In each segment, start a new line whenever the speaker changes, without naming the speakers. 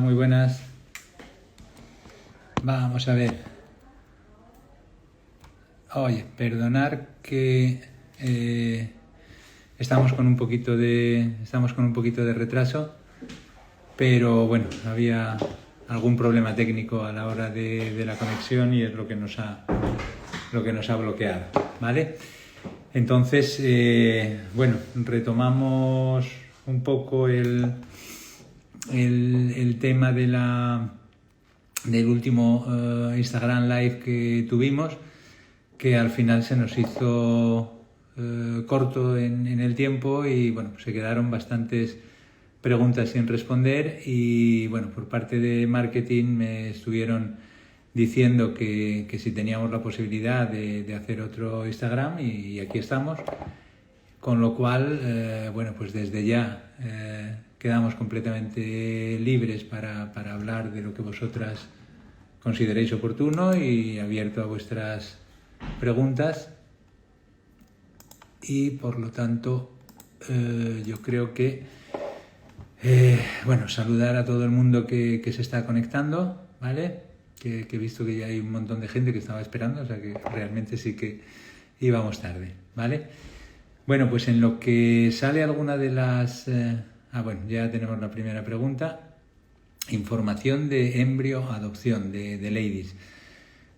muy buenas. Vamos a ver. Oye, perdonar que estamos con un poquito de retraso, pero bueno, había algún problema técnico a la hora de la conexión y es lo que nos ha bloqueado, ¿vale? Entonces, bueno, retomamos un poco el tema del último Instagram Live que tuvimos, que al final se nos hizo corto en el tiempo y bueno, se quedaron bastantes preguntas sin responder y bueno, por parte de marketing me estuvieron diciendo que si teníamos la posibilidad de hacer otro Instagram y aquí estamos, con lo cual, bueno, pues desde ya quedamos completamente libres para hablar de lo que vosotras consideréis oportuno y abierto a vuestras preguntas y por lo tanto yo creo que bueno, saludar a todo el mundo que se está conectando, ¿vale? Que he visto que ya hay un montón de gente que estaba esperando, o sea que realmente sí que íbamos tarde, ¿vale? Bueno, pues en lo que sale alguna de las... bueno, ya tenemos la primera pregunta. Información de embrioadopción de Ladies.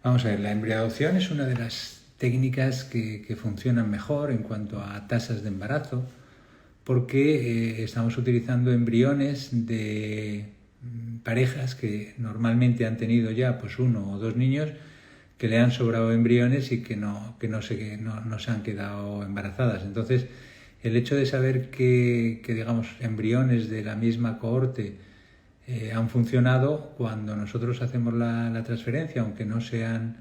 Vamos a ver, la embrioadopción es una de las técnicas que funcionan mejor en cuanto a tasas de embarazo, porque estamos utilizando embriones de parejas que normalmente han tenido ya pues 1 o 2 niños, que le han sobrado embriones y que no se han quedado embarazadas. Entonces, el hecho de saber que digamos, embriones de la misma cohorte han funcionado cuando nosotros hacemos la transferencia, aunque no sean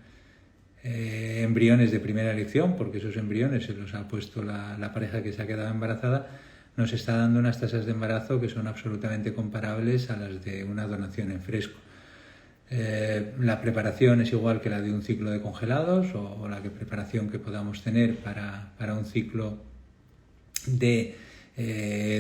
embriones de primera elección, porque esos embriones se los ha puesto la pareja que se ha quedado embarazada, nos está dando unas tasas de embarazo que son absolutamente comparables a las de una donación en fresco. La preparación es igual que la de un ciclo de congelados o la preparación que podamos tener para un ciclo de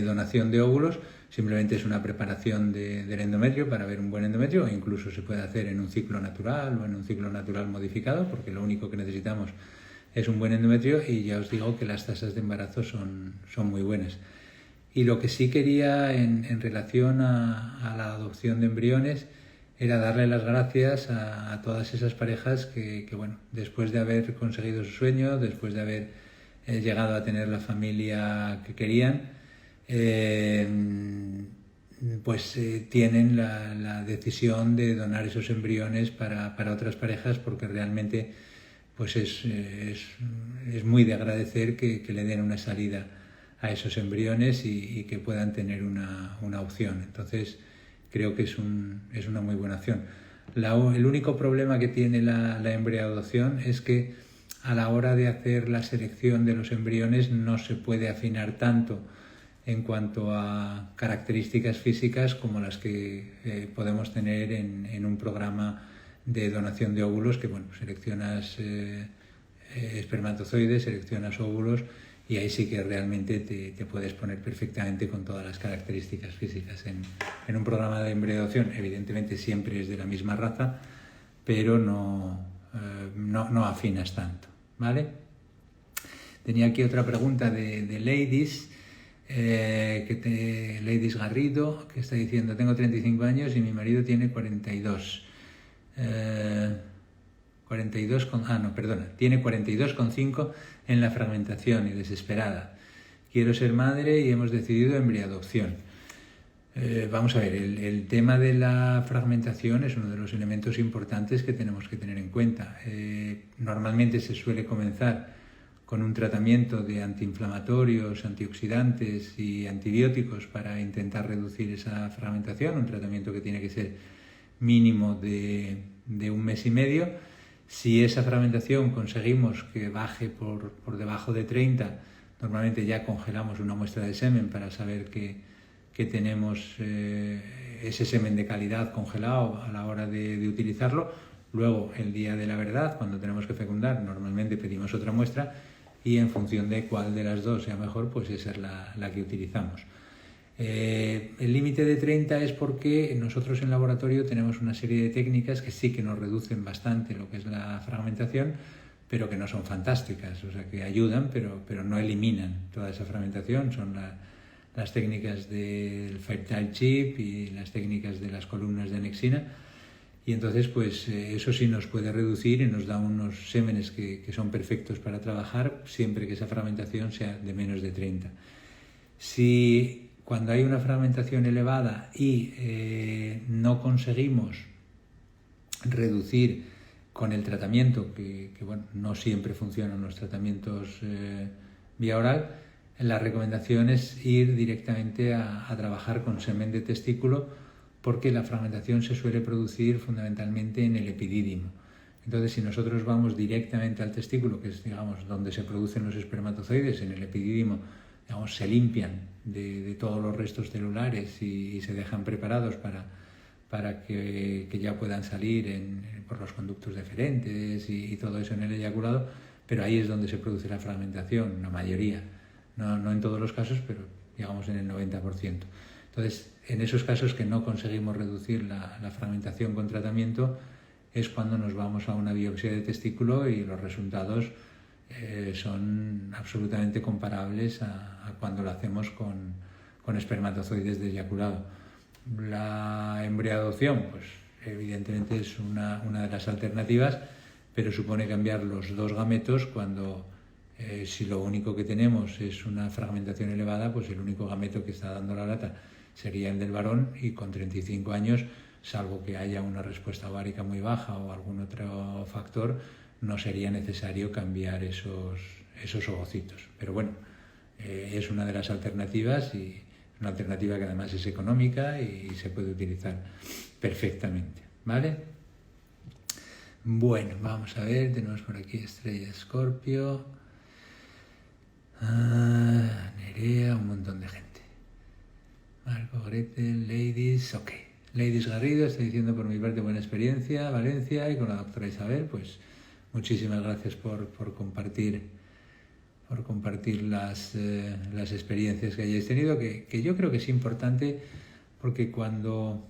donación de óvulos. Simplemente es una preparación del endometrio para ver un buen endometrio, o incluso se puede hacer en un ciclo natural o en un ciclo natural modificado, porque lo único que necesitamos es un buen endometrio y ya os digo que las tasas de embarazo son muy buenas. Y lo que sí quería en relación a la adopción de embriones era darle las gracias a todas esas parejas que bueno, después de haber conseguido su sueño, después de haber llegado a tener la familia que querían, tienen la decisión de donar esos embriones para otras parejas, porque realmente pues es muy de agradecer que le den una salida a esos embriones y que puedan tener una opción. Entonces creo que es una muy buena opción. El único problema que tiene la embrioadopción es que a la hora de hacer la selección de los embriones no se puede afinar tanto en cuanto a características físicas como las que podemos tener en un programa de donación de óvulos, que bueno, seleccionas espermatozoides, seleccionas óvulos y ahí sí que realmente te puedes poner perfectamente con todas las características físicas. En un programa de embrioadopción evidentemente siempre es de la misma raza, pero no afinas tanto, ¿vale? Tenía aquí otra pregunta de Ladies, Ladies Garrido, que está diciendo: tengo 35 años y mi marido tiene 42. Tiene 42,5 en la fragmentación y desesperada. Quiero ser madre y hemos decidido embrioadopción. Vamos a ver, el tema de la fragmentación es uno de los elementos importantes que tenemos que tener en cuenta. Normalmente se suele comenzar con un tratamiento de antiinflamatorios, antioxidantes y antibióticos para intentar reducir esa fragmentación, un tratamiento que tiene que ser mínimo de 1 mes y medio. Si esa fragmentación conseguimos que baje por debajo de 30, normalmente ya congelamos una muestra de semen para saber que tenemos ese semen de calidad congelado a la hora de utilizarlo. Luego, el día de la verdad, cuando tenemos que fecundar, normalmente pedimos otra muestra y en función de cuál de las dos sea mejor, pues esa es la que utilizamos. El límite de 30 es porque nosotros en laboratorio tenemos una serie de técnicas que sí que nos reducen bastante lo que es la fragmentación, pero que no son fantásticas, o sea que ayudan, pero no eliminan toda esa fragmentación. Son las técnicas del Five-Tile chip y las técnicas de las columnas de anexina, y entonces pues eso sí nos puede reducir y nos da unos sémenes que son perfectos para trabajar siempre que esa fragmentación sea de menos de 30. Si cuando hay una fragmentación elevada y no conseguimos reducir con el tratamiento, que bueno, no siempre funcionan los tratamientos vía oral, la recomendación es ir directamente a trabajar con semen de testículo, porque la fragmentación se suele producir fundamentalmente en el epidídimo. Entonces, si nosotros vamos directamente al testículo, que es, digamos, donde se producen los espermatozoides, en el epidídimo, digamos, se limpian de todos los restos celulares y se dejan preparados para que ya puedan salir por los conductos deferentes y todo eso en el eyaculado, pero ahí es donde se produce la fragmentación, la mayoría. No en todos los casos, pero digamos en el 90%. Entonces, en esos casos que no conseguimos reducir la fragmentación con tratamiento, es cuando nos vamos a una biopsia de testículo y los resultados son absolutamente comparables a cuando lo hacemos con espermatozoides de eyaculado. La embriadocción, pues evidentemente es una de las alternativas, pero supone cambiar los dos gametos cuando si lo único que tenemos es una fragmentación elevada, pues el único gameto que está dando la lata sería el del varón, y con 35 años, salvo que haya una respuesta ovárica muy baja o algún otro factor, no sería necesario cambiar esos ovocitos. Pero bueno, es una de las alternativas, y una alternativa que además es económica y se puede utilizar perfectamente, ¿vale? Bueno, vamos a ver, tenemos por aquí Estrella Escorpio, Nerea, un montón de gente. Marco, Gretel, Ladies, ok. Ladies Garrido está diciendo: por mi parte, buena experiencia, Valencia, y con la doctora Isabel, pues muchísimas gracias por compartir las experiencias que hayáis tenido, que yo creo que es importante, porque cuando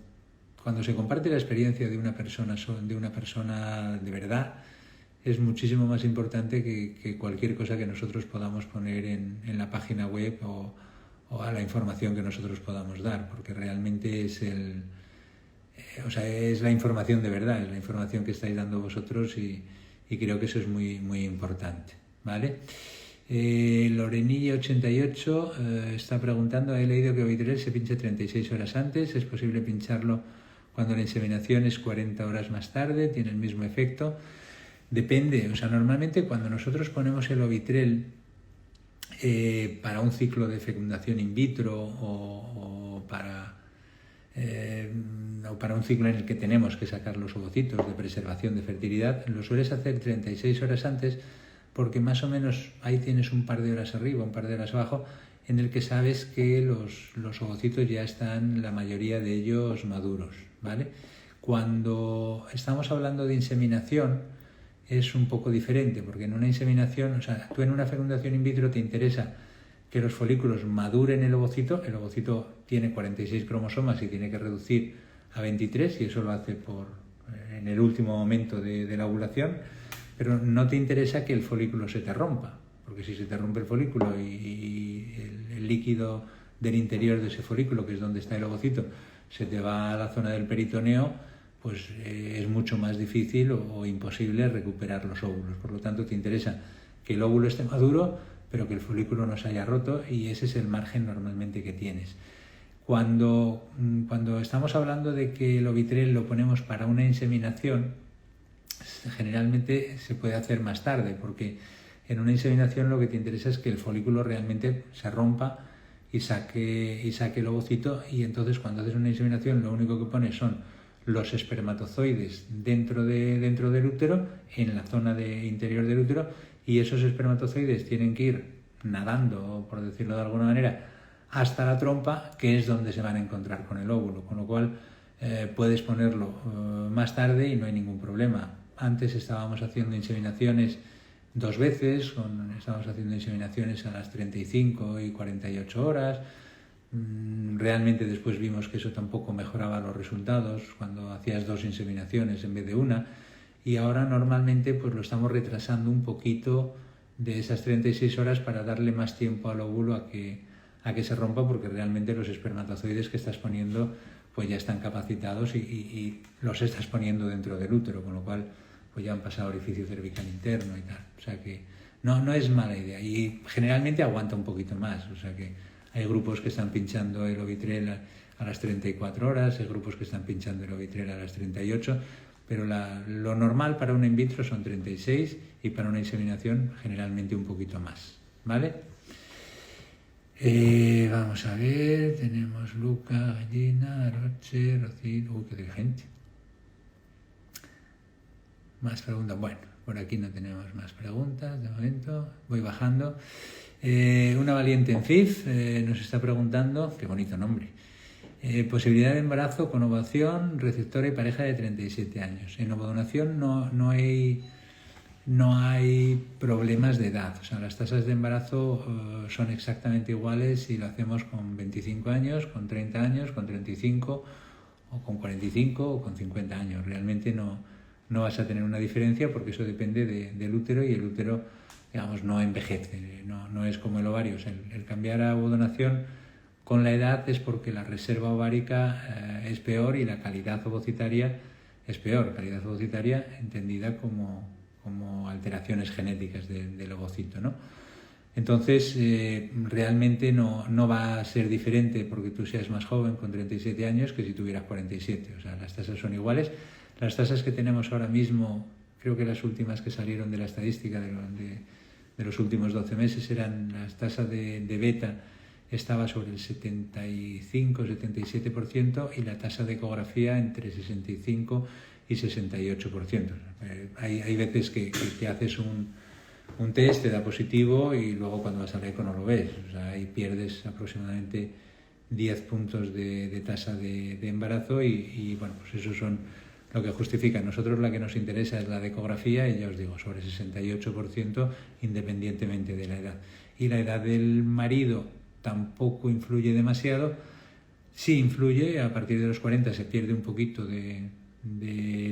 se comparte la experiencia de una persona de verdad, es muchísimo más importante que cualquier cosa que nosotros podamos poner en la página web o a la información que nosotros podamos dar, porque realmente es es la información de verdad, es la información que estáis dando vosotros, y creo que eso es muy, muy importante, ¿vale? Lorenilla88 está preguntando: he leído que Ovitrel se pincha 36 horas antes, ¿es posible pincharlo cuando la inseminación es 40 horas más tarde? ¿Tiene el mismo efecto? Depende, normalmente cuando nosotros ponemos el Ovitrel para un ciclo de fecundación in vitro o para un ciclo en el que tenemos que sacar los ovocitos de preservación de fertilidad, lo sueles hacer 36 horas antes, porque más o menos ahí tienes un par de horas arriba, un par de horas abajo, en el que sabes que los ovocitos ya están, la mayoría de ellos, maduros, ¿vale? Cuando estamos hablando de inseminación es un poco diferente, porque en una inseminación, tú en una fecundación in vitro te interesa que los folículos maduren el ovocito tiene 46 cromosomas y tiene que reducir a 23, y eso lo hace en el último momento de la ovulación, pero no te interesa que el folículo se te rompa, porque si se te rompe el folículo y el líquido del interior de ese folículo, que es donde está el ovocito, se te va a la zona del peritoneo, pues es mucho más difícil o imposible recuperar los óvulos. Por lo tanto, te interesa que el óvulo esté maduro, pero que el folículo no se haya roto, y ese es el margen normalmente que tienes. Cuando estamos hablando de que el Ovitrel lo ponemos para una inseminación, generalmente se puede hacer más tarde, porque en una inseminación lo que te interesa es que el folículo realmente se rompa y saque el ovocito, y entonces cuando haces una inseminación lo único que pones son los espermatozoides dentro del útero, en la zona interior del útero, y esos espermatozoides tienen que ir nadando, por decirlo de alguna manera, hasta la trompa, que es donde se van a encontrar con el óvulo, con lo cual puedes ponerlo más tarde y no hay ningún problema. Antes estábamos haciendo inseminaciones 2 veces, estábamos haciendo inseminaciones a las 35 y 48 horas, Realmente después vimos que eso tampoco mejoraba los resultados cuando hacías 2 inseminaciones en vez de una, y ahora normalmente pues lo estamos retrasando un poquito de esas 36 horas para darle más tiempo al óvulo a que se rompa, porque realmente los espermatozoides que estás poniendo pues ya están capacitados y los estás poniendo dentro del útero, con lo cual pues ya han pasado orificio cervical interno y tal. O sea que no es mala idea, y generalmente aguanta un poquito más. O sea que hay grupos que están pinchando el Ovitrel a las 34 horas, hay grupos que están pinchando el Ovitrel a las 38, pero lo normal para un in vitro son 36 y para una inseminación generalmente un poquito más, ¿vale? Vamos a ver, tenemos Luca, Gallina, Roche, Rocío. Uy, qué gente. Más preguntas. Bueno, por aquí no tenemos más preguntas de momento. Voy bajando. Una valiente en FIF nos está preguntando, qué bonito nombre, posibilidad de embarazo con ovación, receptora y pareja de 37 años. En ovodonación no hay problemas de edad. O sea, las tasas de embarazo son exactamente iguales si lo hacemos con 25 años, con 30 años, con 35 o con 45 o con 50 años. Realmente no vas a tener una diferencia, porque eso depende del útero, y el útero, digamos, no envejece, no es como el ovario. O sea, el cambiar a ovodonación con la edad es porque la reserva ovárica es peor y la calidad ovocitaria es peor. Calidad ovocitaria entendida como alteraciones genéticas del ovocito, ¿no? Entonces, realmente no va a ser diferente porque tú seas más joven con 37 años que si tuvieras 47. O sea, las tasas son iguales. Las tasas que tenemos ahora mismo, creo que las últimas que salieron de la estadística de los últimos 12 meses, eran las tasas de beta estaba sobre el 75-77% y la tasa de ecografía entre 65 y 68%. Hay veces que haces un test, te da positivo y luego cuando vas al eco no lo ves. O sea, ahí pierdes aproximadamente 10 puntos de tasa de embarazo y bueno, pues esos son lo que justifica. Nosotros la que nos interesa es la de ecografía, y ya os digo, sobre 68% independientemente de la edad. Y la edad del marido tampoco influye demasiado. Sí influye, a partir de los 40 se pierde un poquito de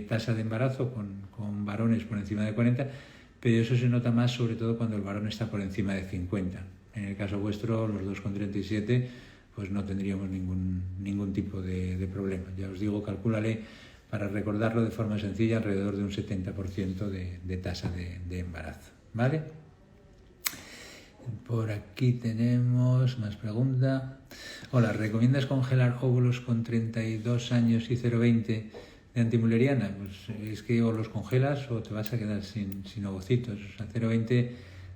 tasa de embarazo con varones por encima de 40, pero eso se nota más sobre todo cuando el varón está por encima de 50. En el caso vuestro, los dos con 37, pues no tendríamos ningún tipo de problema. Ya os digo, calcúlale, para recordarlo de forma sencilla, alrededor de un 70% de tasa de embarazo, ¿vale? Por aquí tenemos más pregunta. Hola, ¿recomiendas congelar óvulos con 32 años y 0,20 de antimuleriana? Pues es que o los congelas o te vas a quedar sin ovocitos. O sea, 0,20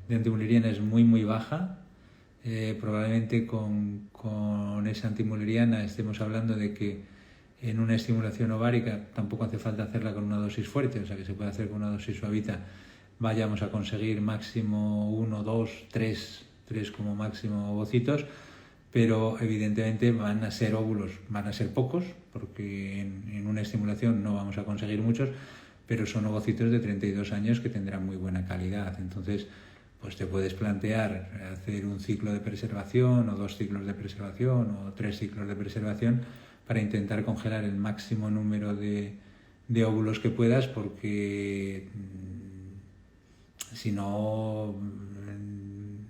de antimuleriana es muy baja. Probablemente con esa antimuleriana estemos hablando de que en una estimulación ovárica tampoco hace falta hacerla con una dosis fuerte, o sea que se puede hacer con una dosis suavita. Vayamos a conseguir máximo 1, 2, 3 como máximo ovocitos, pero evidentemente van a ser óvulos, van a ser pocos, porque en una estimulación no vamos a conseguir muchos, pero son ovocitos de 32 años que tendrán muy buena calidad. Entonces, pues te puedes plantear hacer un ciclo de preservación, o 2 ciclos de preservación, o 3 ciclos de preservación, para intentar congelar el máximo número de óvulos que puedas, porque si no,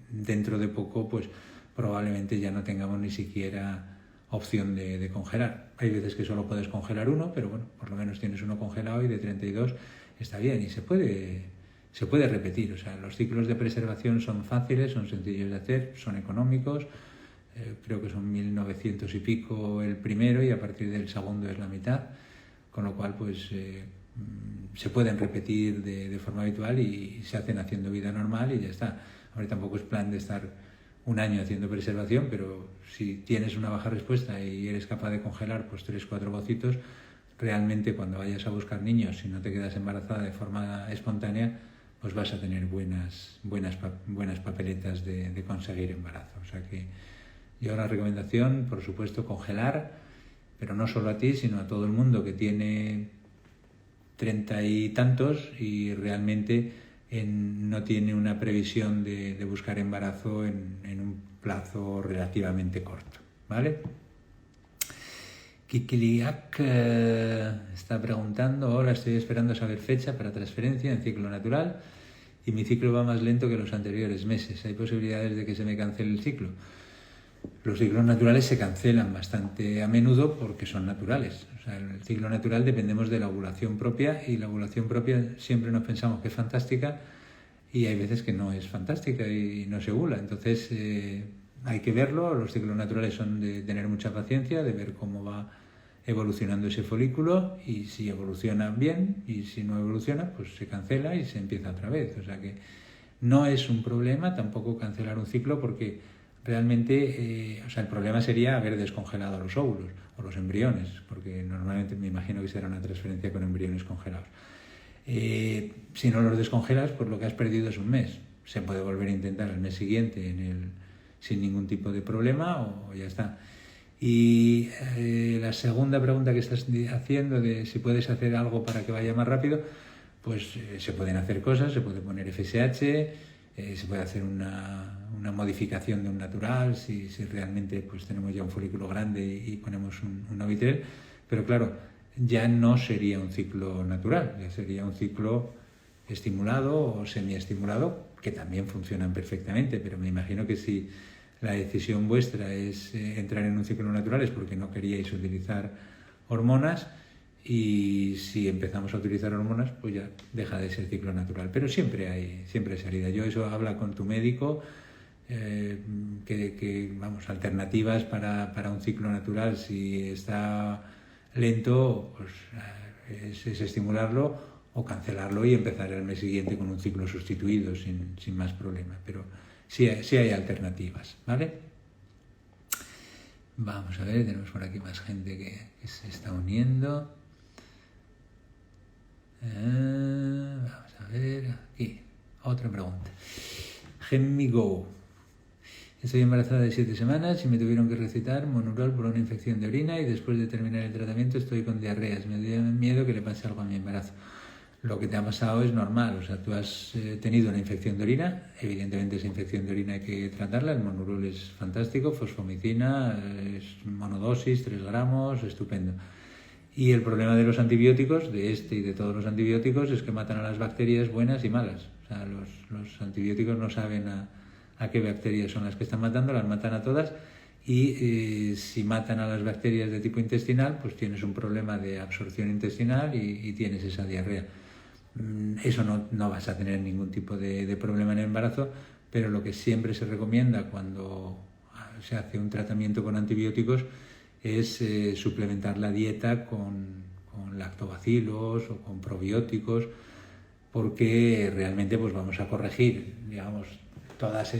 dentro de poco, pues probablemente ya no tengamos ni siquiera opción de congelar. Hay veces que solo puedes congelar uno, pero bueno, por lo menos tienes uno congelado y de 32 está bien, y se puede repetir. O sea, los ciclos de preservación son fáciles, son sencillos de hacer, son económicos. Creo que son 1.900 y pico el primero, y a partir del segundo es la mitad, con lo cual pues se pueden repetir de forma habitual y se hacen haciendo vida normal y ya está. Ahora tampoco es plan de estar un año haciendo preservación, pero si tienes una baja respuesta y eres capaz de congelar pues 3-4 ovocitos, realmente cuando vayas a buscar niños, si no te quedas embarazada de forma espontánea, pues vas a tener buenas papeletas de conseguir embarazo. O sea que yo la recomendación, por supuesto, congelar, pero no solo a ti, sino a todo el mundo que tiene 30 y tantos y realmente no tiene una previsión de buscar embarazo en un plazo relativamente corto, ¿vale? Kikiliak está preguntando, ahora estoy esperando saber fecha para transferencia en ciclo natural y mi ciclo va más lento que los anteriores meses. ¿Hay posibilidades de que se me cancele el ciclo? Los ciclos naturales se cancelan bastante a menudo porque son naturales. O sea, el ciclo natural dependemos de la ovulación propia y la ovulación propia siempre nos pensamos que es fantástica y hay veces que no es fantástica y no se ovula. Entonces hay que verlo. Los ciclos naturales son de tener mucha paciencia, de ver cómo va evolucionando ese folículo y si evoluciona bien y si no evoluciona pues se cancela y se empieza otra vez. O sea que no es un problema tampoco cancelar un ciclo porque realmente, o sea, el problema sería haber descongelado los óvulos o los embriones, porque normalmente me imagino que será una transferencia con embriones congelados. Si no los descongelas, pues lo que has perdido es un mes. Se puede volver a intentar el mes siguiente sin ningún tipo de problema o ya está. Y la segunda pregunta que estás haciendo de si puedes hacer algo para que vaya más rápido, pues se pueden hacer cosas, se puede poner FSH, se puede hacer una modificación de un natural si realmente pues tenemos ya un folículo grande y ponemos un Ovitel, pero claro, ya no sería un ciclo natural, ya sería un ciclo estimulado o semiestimulado, que también funcionan perfectamente, pero me imagino que si la decisión vuestra es entrar en un ciclo natural es porque no queríais utilizar hormonas y si empezamos a utilizar hormonas pues ya deja de ser ciclo natural, pero siempre hay salida. Yo eso habla con tu médico vamos, alternativas para un ciclo natural si está lento pues es estimularlo o cancelarlo y empezar el mes siguiente con un ciclo sustituido sin más problema, pero sí hay alternativas, ¿vale? Vamos a ver, tenemos por aquí más gente que se está uniendo. Vamos a ver, aquí, otra pregunta. Go. Estoy embarazada de 7 semanas y me tuvieron que recetar Monurol por una infección de orina y después de terminar el tratamiento estoy con diarreas. Me da miedo que le pase algo a mi embarazo. Lo que te ha pasado es normal, o sea, tú has tenido una infección de orina, evidentemente esa infección de orina hay que tratarla, el Monurol es fantástico, fosfomicina, es monodosis, 3 gramos, estupendo. Y el problema de los antibióticos, de este y de todos los antibióticos, es que matan a las bacterias buenas y malas. O sea, los antibióticos no saben a qué bacterias son las que están matando, las matan a todas y si matan a las bacterias de tipo intestinal, pues tienes un problema de absorción intestinal y tienes esa diarrea. Eso no vas a tener ningún tipo de problema en el embarazo, pero lo que siempre se recomienda cuando se hace un tratamiento con antibióticos es suplementar la dieta con lactobacilos o con probióticos, porque realmente pues vamos a corregir, digamos, todas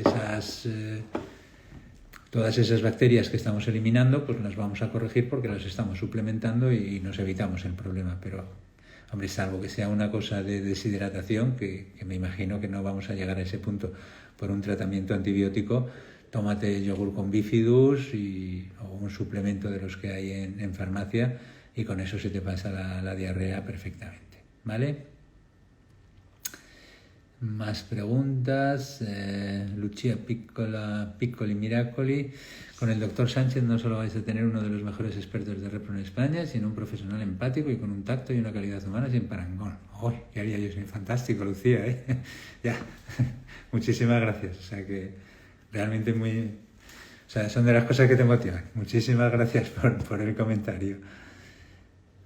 esas bacterias que estamos eliminando, pues las vamos a corregir porque las estamos suplementando y nos evitamos el problema. Pero, hombre, salvo que sea una cosa de deshidratación, que me imagino que no vamos a llegar a ese punto por un tratamiento antibiótico, tómate yogur con bifidus o un suplemento de los que hay en farmacia y con eso se te pasa la diarrea perfectamente, ¿vale? Más preguntas. Lucia Piccoli Miracoli. Con el doctor Sánchez no solo vais a tener uno de los mejores expertos de repro en España, sino un profesional empático y con un tacto y una calidad humana sin parangón. ¡Oh, qué haría yo! Soy fantástico, Lucía, ¿eh? Ya, muchísimas gracias. O sea que realmente o sea, son de las cosas que te motivan. Muchísimas gracias por el comentario.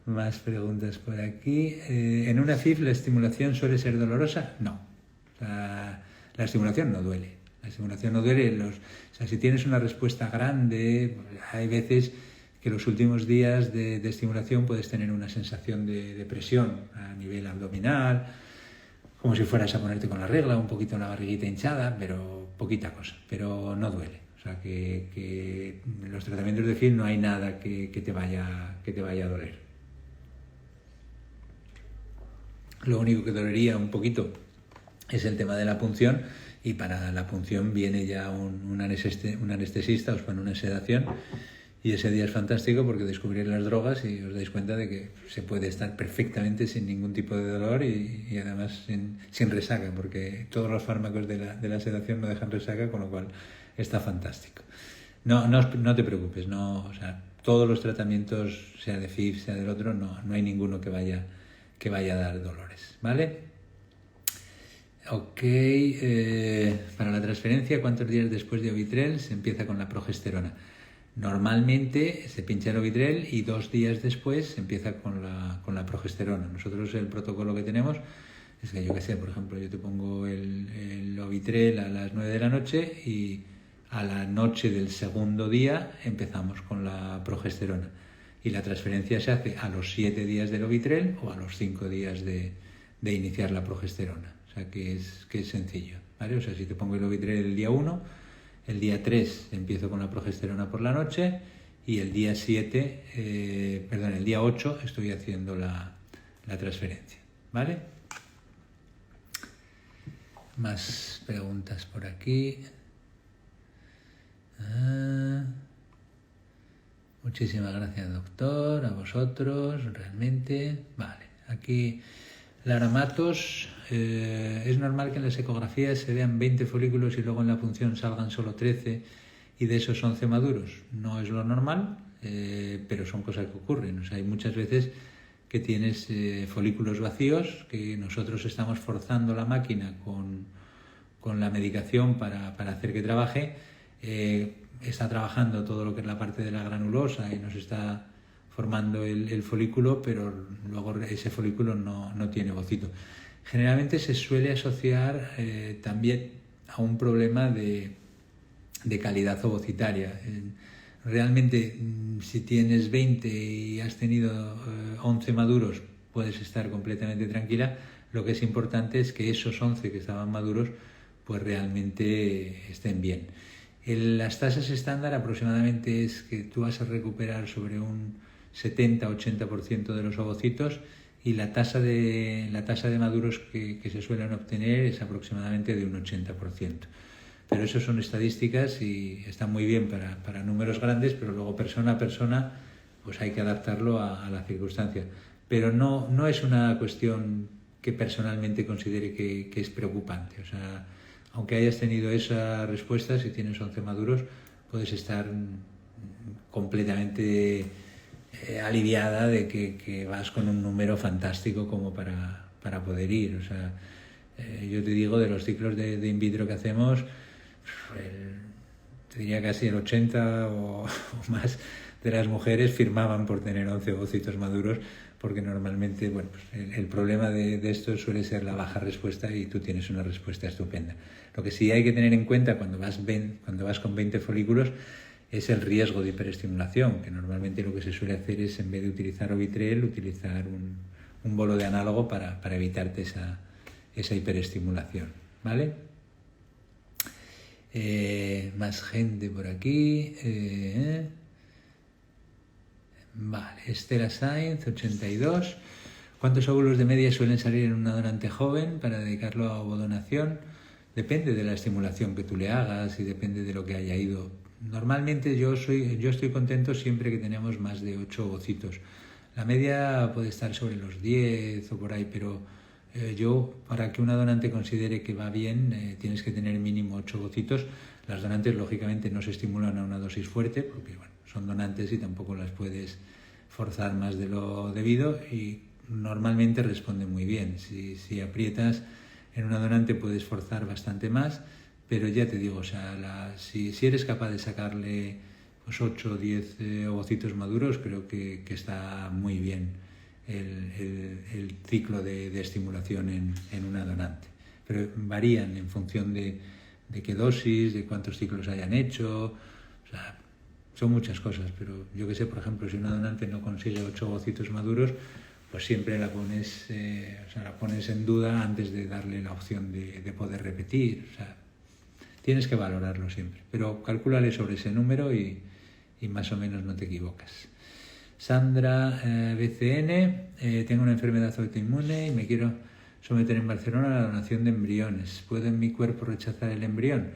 Más preguntas por aquí. ¿En una FIV la estimulación suele ser dolorosa? No. O sea, la estimulación no duele. La estimulación no duele. O sea, si tienes una respuesta grande, hay veces que los últimos días de estimulación puedes tener una sensación de presión a nivel abdominal, como si fueras a ponerte con la regla, un poquito la barriguita hinchada, pero poquita cosa, pero no duele. O sea, que en los tratamientos de FIV no hay nada que te vaya a doler. Lo único que dolería un poquito es el tema de la punción, y para la punción viene ya un anestesista, os pone una sedación y ese día es fantástico porque descubrís las drogas y os dais cuenta de que se puede estar perfectamente sin ningún tipo de dolor y además sin resaca, porque todos los fármacos de la sedación no dejan resaca, con lo cual está fantástico. No te preocupes, no, o sea, todos los tratamientos, sea de FIV, sea del otro, no hay ninguno que vaya a dar dolores, ¿vale? Ok, para la transferencia, ¿cuántos días después de Ovitrel se empieza con la progesterona? Normalmente se pincha el Ovitrel y 2 días después se empieza con la progesterona. Nosotros el protocolo que tenemos es que yo qué sé, por ejemplo, yo te pongo el Ovitrel a las 9 de la noche y a la noche del segundo día empezamos con la progesterona. Y la transferencia se hace a los 7 días del Ovitrel o a los 5 días de iniciar la progesterona. O sea que es sencillo, ¿vale? O sea, si te pongo el Ovitrel el día 1, el día 3 empiezo con la progesterona por la noche y el día el día 8 estoy haciendo la transferencia, ¿vale? Más preguntas por aquí. Muchísimas gracias, doctor, a vosotros, realmente. Vale, aquí Lara Matos, ¿es normal que en las ecografías se vean 20 folículos y luego en la punción salgan solo 13 y de esos 11 maduros? No es lo normal, pero son cosas que ocurren. O sea, hay muchas veces que tienes folículos vacíos, que nosotros estamos forzando la máquina con la medicación para hacer que trabaje. Está trabajando todo lo que es la parte de la granulosa y nos está formando el folículo, pero luego ese folículo no tiene ovocito. Generalmente se suele asociar también a un problema de calidad ovocitaria. Realmente, si tienes 20 y has tenido 11 maduros, puedes estar completamente tranquila. Lo que es importante es que esos 11 que estaban maduros, pues realmente estén bien. Las tasas estándar aproximadamente es que tú vas a recuperar sobre un 70-80% de los ovocitos y la tasa de maduros que se suelen obtener es aproximadamente de un 80%. Pero eso son estadísticas y están muy bien para números grandes, pero luego persona a persona pues hay que adaptarlo a la circunstancia. Pero no es una cuestión que personalmente considere que es preocupante. O sea, aunque hayas tenido esa respuesta, si tienes 11 maduros, puedes estar completamente aliviada de que vas con un número fantástico como para poder ir. O sea, yo te digo, de los ciclos de in vitro que hacemos, te diría casi el 80 o más de las mujeres firmaban por tener 11 ovocitos maduros, porque normalmente, bueno, pues el problema de esto suele ser la baja respuesta y tú tienes una respuesta estupenda. Lo que sí hay que tener en cuenta cuando vas con 20 folículos es el riesgo de hiperestimulación, que normalmente lo que se suele hacer es, en vez de utilizar Ovitrel, utilizar un bolo de análogo para evitarte esa hiperestimulación, ¿vale? Más gente por aquí. Vale, Estela Sainz, 82. ¿Cuántos óvulos de media suelen salir en una donante joven para dedicarlo a ovodonación? Depende de la estimulación que tú le hagas y depende de lo que haya ido. Normalmente yo estoy contento siempre que tenemos más de 8 ovocitos. La media puede estar sobre los 10 o por ahí, pero yo, para que una donante considere que va bien, tienes que tener mínimo 8 ovocitos. Las donantes, lógicamente, no se estimulan a una dosis fuerte, porque bueno, son donantes y tampoco las puedes forzar más de lo debido, y normalmente responden muy bien. Si aprietas en una donante puedes forzar bastante más, pero ya te digo, o sea, si eres capaz de sacarle pues 8 o 10 ovocitos maduros, creo que está muy bien el ciclo de estimulación en una donante. Pero varían en función de qué dosis, de cuántos ciclos hayan hecho, o sea, son muchas cosas, pero yo que sé, por ejemplo, si una donante no consigue 8 ovocitos maduros, pues siempre la pones en duda antes de darle la opción de poder repetir. O sea, tienes que valorarlo siempre, pero calcúlale sobre ese número y más o menos no te equivocas. Sandra, BCN, tengo una enfermedad autoinmune y me quiero someter en Barcelona a la donación de embriones. ¿Puedo en mi cuerpo rechazar el embrión?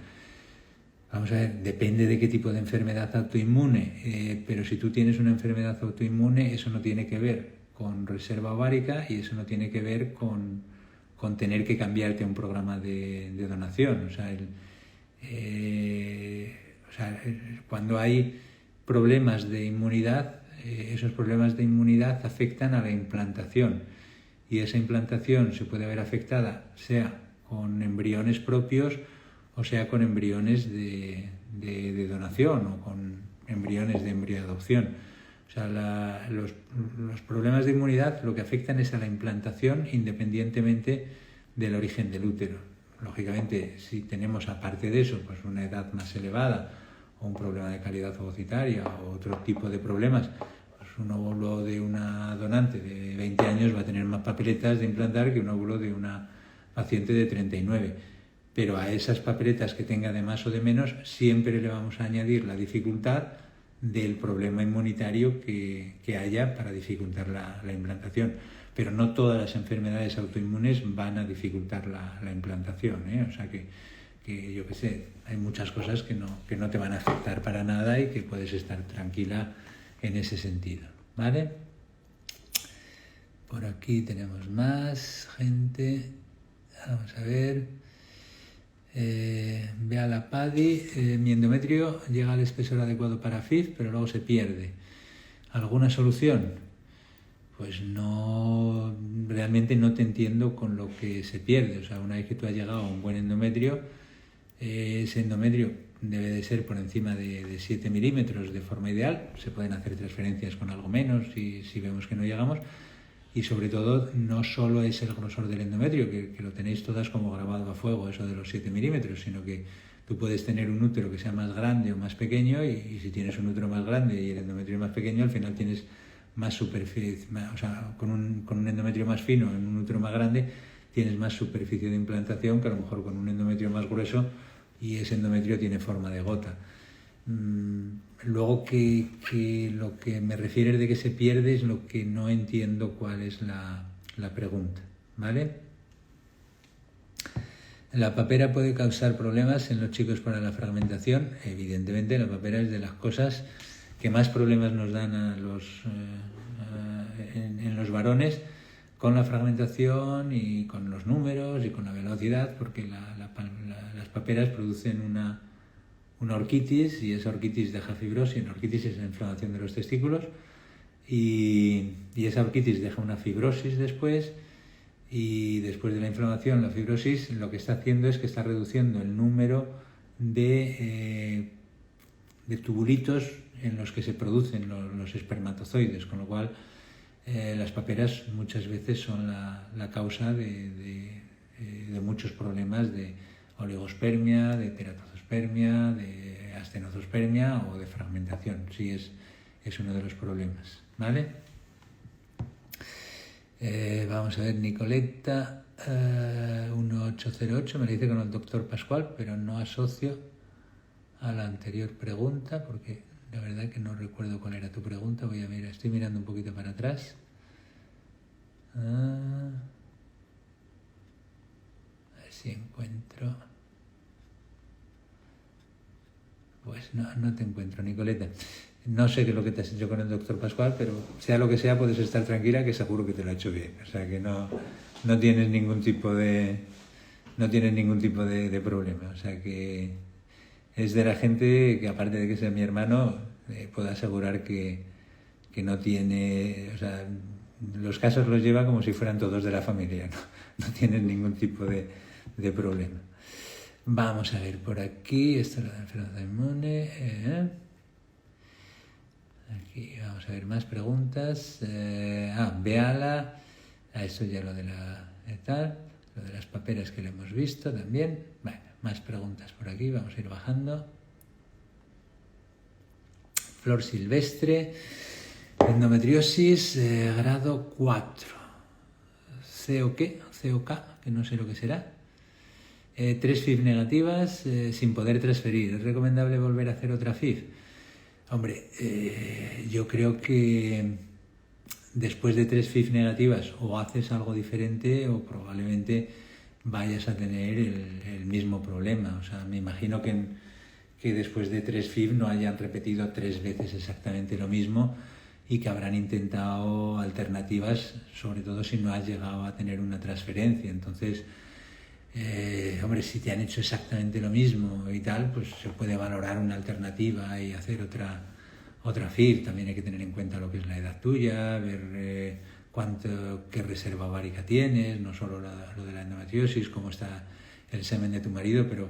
Vamos a ver, depende de qué tipo de enfermedad autoinmune, pero si tú tienes una enfermedad autoinmune, eso no tiene que ver con reserva ovárica y eso no tiene que ver con tener que cambiarte a un programa de donación. O sea, cuando hay problemas de inmunidad, esos problemas de inmunidad afectan a la implantación y esa implantación se puede ver afectada sea con embriones propios o sea con embriones de donación o con embriones de embrioadopción. O sea, los problemas de inmunidad lo que afectan es a la implantación independientemente del origen del útero. Lógicamente, si tenemos aparte de eso pues una edad más elevada o un problema de calidad ovocitaria o otro tipo de problemas, pues un óvulo de una donante de 20 años va a tener más papeletas de implantar que un óvulo de una paciente de 39. Pero a esas papeletas que tenga de más o de menos siempre le vamos a añadir la dificultad del problema inmunitario que haya para dificultar la implantación. Pero no todas las enfermedades autoinmunes van a dificultar la implantación, ¿eh? O sea que yo qué sé, hay muchas cosas que no te van a afectar para nada y que puedes estar tranquila en ese sentido, ¿vale? Por aquí tenemos más gente. Vamos a ver. Vea la PADI, mi endometrio llega al espesor adecuado para FIV, pero luego se pierde. ¿Alguna solución? Pues no, realmente no te entiendo con lo que se pierde. O sea, una vez que tú has llegado a un buen endometrio, ese endometrio debe de ser por encima de 7 milímetros de forma ideal. Se pueden hacer transferencias con algo menos si vemos que no llegamos. Y sobre todo, no solo es el grosor del endometrio, que lo tenéis todas como grabado a fuego, eso de los 7 milímetros, sino que tú puedes tener un útero que sea más grande o más pequeño y si tienes un útero más grande y el endometrio más pequeño, al final tienes más superficie, o sea, con un endometrio más fino en un útero más grande, tienes más superficie de implantación que a lo mejor con un endometrio más grueso y ese endometrio tiene forma de gota. Luego que lo que me refieres de que se pierde es lo que no entiendo cuál es la pregunta, ¿vale? ¿La papera puede causar problemas en los chicos para la fragmentación? Evidentemente la papera es de las cosas que más problemas nos dan a en los varones con la fragmentación y con los números y con la velocidad, porque las paperas producen una orquitis y esa orquitis deja fibrosis. Una orquitis es la inflamación de los testículos y esa orquitis deja una fibrosis después y después de la inflamación, la fibrosis lo que está haciendo es que está reduciendo el número de tubulitos en los que se producen los espermatozoides, con lo cual las paperas muchas veces son la causa de muchos problemas de oligospermia, de teratozospermia, de astenozospermia o de fragmentación. Sí, es uno de los problemas, ¿vale? Vamos a ver, Nicoleta 1808 me dice con el doctor Pascual, pero no asocio a la anterior pregunta porque la verdad que no recuerdo cuál era tu pregunta. Voy a mirar, estoy mirando un poquito para atrás. A ver si encuentro. Pues no te encuentro, Nicoleta. No sé qué es lo que te has hecho con el doctor Pascual, pero sea lo que sea, puedes estar tranquila que seguro que te lo ha hecho bien. O sea que no tienes ningún tipo de problema. O sea que es de la gente que, aparte de que sea mi hermano, puedo asegurar que no tiene, o sea, los casos los lleva como si fueran todos de la familia, no tienen ningún tipo de problema. Vamos a ver por aquí, esto es la enfermedad inmune. Aquí vamos a ver más preguntas. Beala, esto ya lo de lo de las paperas que lo hemos visto también. Bueno, más preguntas por aquí, vamos a ir bajando. Flor silvestre, endometriosis, grado 4. ¿COK? Que no sé lo que será. 3 FIV negativas sin poder transferir. ¿Es recomendable volver a hacer otra FIV? Hombre, yo creo que después de 3 FIV negativas o haces algo diferente o probablemente vayas a tener el mismo problema. O sea, me imagino que después de 3 FIV no hayan repetido 3 veces exactamente lo mismo y que habrán intentado alternativas, sobre todo si no has llegado a tener una transferencia. Entonces, Hombre, si te han hecho exactamente lo mismo y tal, pues se puede valorar una alternativa y hacer otra FIV. También hay que tener en cuenta lo que es la edad tuya, ver qué reserva ovárica tienes, no solo lo de la endometriosis, cómo está el semen de tu marido, pero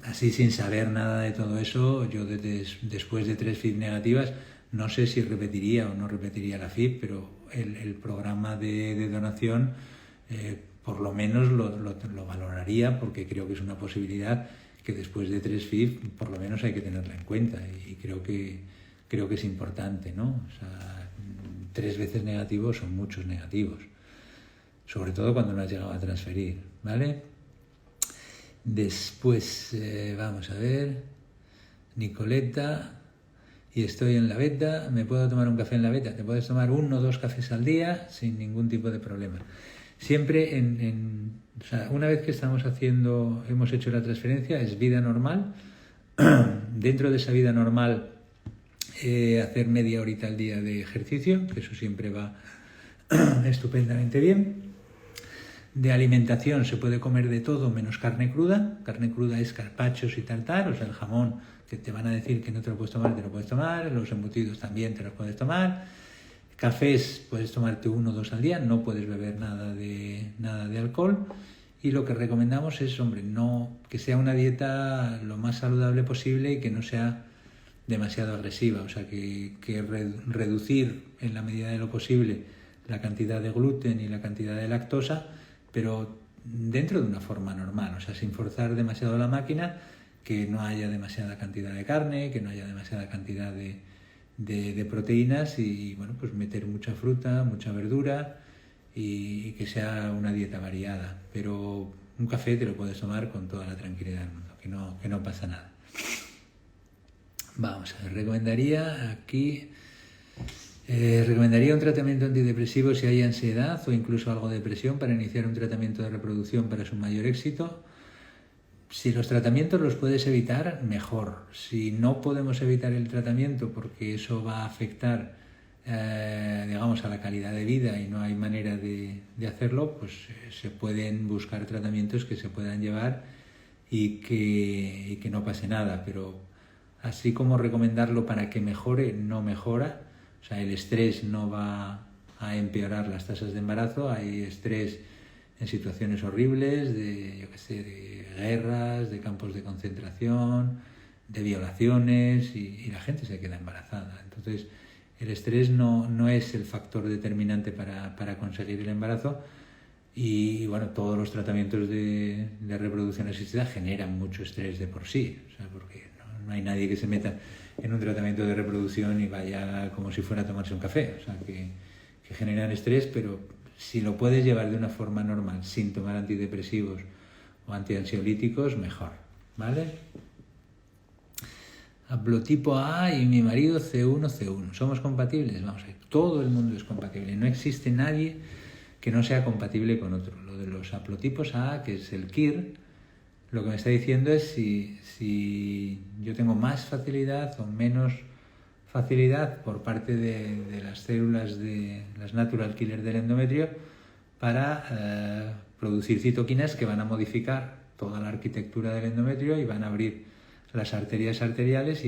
así sin saber nada de todo eso, yo después de 3 FIV negativas, no sé si repetiría o no repetiría la FIV, pero el programa de donación por lo menos lo valoraría, porque creo que es una posibilidad que después de 3 FIV por lo menos hay que tenerla en cuenta, y creo que es importante, ¿no? O sea, 3 veces negativos son muchos negativos, sobre todo cuando no has llegado a transferir, ¿vale? Después, vamos a ver, Nicoleta, y estoy en la beta, ¿me puedo tomar un café en la beta? Te puedes tomar 1 o 2 cafés al día sin ningún tipo de problema. Siempre o sea, una vez que hemos hecho la transferencia, es vida normal. Dentro de esa vida normal, hacer media horita al día de ejercicio, que eso siempre va estupendamente bien. De alimentación se puede comer de todo menos carne cruda. Carne cruda es carpachos y tartar, o sea, el jamón que te van a decir que no te lo puedes tomar, te lo puedes tomar. Los embutidos también te los puedes tomar. Cafés puedes tomarte 1 o 2 al día, no puedes beber nada de alcohol. Y lo que recomendamos es, que sea una dieta lo más saludable posible y que no sea demasiado agresiva, o sea, que reducir en la medida de lo posible la cantidad de gluten y la cantidad de lactosa, pero dentro de una forma normal, o sea, sin forzar demasiado la máquina, que no haya demasiada cantidad de carne, que no haya demasiada cantidad de proteínas, y bueno, pues meter mucha fruta, mucha verdura, y que sea una dieta variada. Pero un café te lo puedes tomar con toda la tranquilidad del mundo, que no pasa nada. Vamos a ver, recomendaría un tratamiento antidepresivo si hay ansiedad o incluso algo de depresión, para iniciar un tratamiento de reproducción para su mayor éxito. Si los tratamientos los puedes evitar, mejor. Si no podemos evitar el tratamiento porque eso va a afectar a la calidad de vida y no hay manera de hacerlo, pues se pueden buscar tratamientos que se puedan llevar y que no pase nada. Pero así como recomendarlo para que mejore, no mejora. O sea, el estrés no va a empeorar las tasas de embarazo. Hay estrés en situaciones horribles de guerras, de campos de concentración, de violaciones, y la gente se queda embarazada. Entonces, el estrés no es el factor determinante para conseguir el embarazo, y bueno, todos los tratamientos de reproducción asistida generan mucho estrés de por sí, o sea, porque no hay nadie que se meta en un tratamiento de reproducción y vaya como si fuera a tomarse un café, o sea, que generan estrés, pero si lo puedes llevar de una forma normal, sin tomar antidepresivos o antiansiolíticos, mejor, ¿vale? Haplotipo A y mi marido C1. ¿Somos compatibles? Vamos a ver, todo el mundo es compatible. No existe nadie que no sea compatible con otro. Lo de los haplotipos A, que es el KIR, lo que me está diciendo es si yo tengo más facilidad o menos facilidad por parte de las células de las natural killer del endometrio para producir citoquinas que van a modificar toda la arquitectura del endometrio y van a abrir las arterias espirales,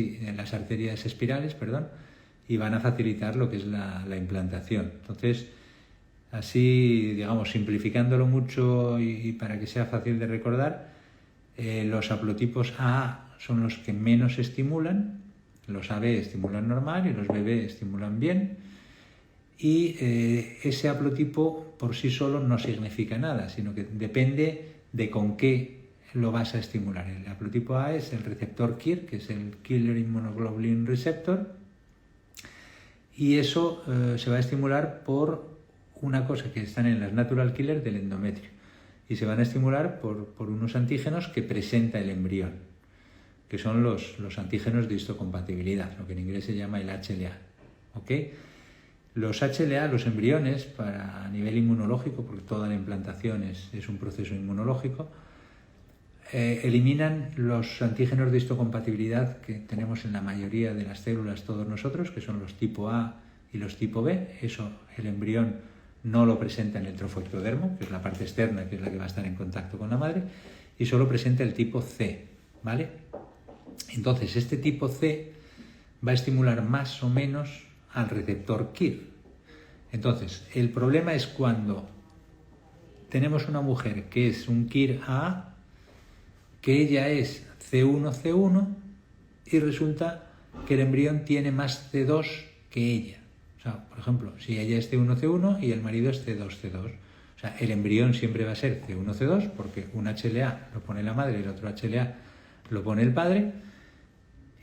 y van a facilitar lo que es la implantación. Entonces, así, digamos, simplificándolo mucho y para que sea fácil de recordar, los haplotipos A son los que menos estimulan, los AB estimulan normal y los BB estimulan bien, y ese haplotipo por sí solo no significa nada, sino que depende de con qué lo vas a estimular. El haplotipo A es el receptor KIR, que es el Killer Immunoglobulin Receptor, y eso se va a estimular por una cosa que están en las natural killer del endometrio, y se van a estimular por unos antígenos que presenta el embrión, que son los antígenos de histocompatibilidad, lo que en inglés se llama el HLA. ¿Ok? Los HLA, los embriones, a nivel inmunológico, porque toda la implantación es un proceso inmunológico, eliminan los antígenos de histocompatibilidad que tenemos en la mayoría de las células todos nosotros, que son los tipo A y los tipo B. Eso el embrión no lo presenta en el trofoectodermo, que es la parte externa, que es la que va a estar en contacto con la madre, y solo presenta el tipo C, ¿vale? Entonces, este tipo C va a estimular más o menos al receptor KIR. Entonces, el problema es cuando tenemos una mujer que es un KIR AA, que ella es C1 y resulta que el embrión tiene más C2 que ella. O sea, por ejemplo, si ella es C1 y el marido es C2. O sea, el embrión siempre va a ser C1 porque un HLA lo pone la madre y el otro HLA lo pone el padre.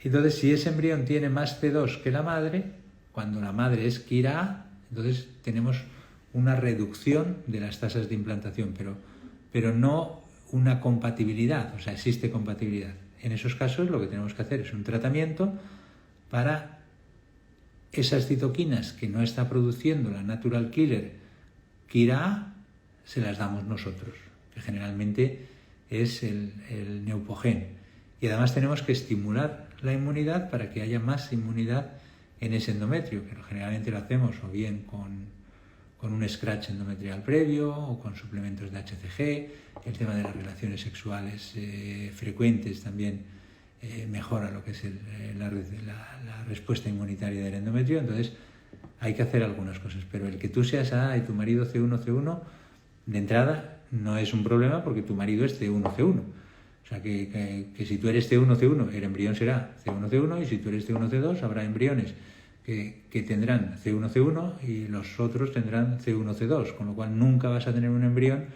Entonces, si ese embrión tiene más C2 que la madre, cuando la madre es KIR AA, entonces tenemos una reducción de las tasas de implantación, pero no una compatibilidad, o sea, existe compatibilidad. En esos casos lo que tenemos que hacer es un tratamiento para esas citoquinas que no está produciendo la natural killer KIR AA, se las damos nosotros, que generalmente es el Neupogen. Y además tenemos que estimular la inmunidad para que haya más inmunidad en ese endometrio, que generalmente lo hacemos o bien con un scratch endometrial previo o con suplementos de HCG. El tema de las relaciones sexuales frecuentes también mejora lo que es la respuesta inmunitaria del endometrio. Entonces hay que hacer algunas cosas, pero el que tú seas A y tu marido C1 de entrada no es un problema porque tu marido es C1. O sea que si tú eres C1, el embrión será C1 y si tú eres C1 habrá embriones que tendrán C1 y los otros tendrán C1 con lo cual nunca vas a tener un embrión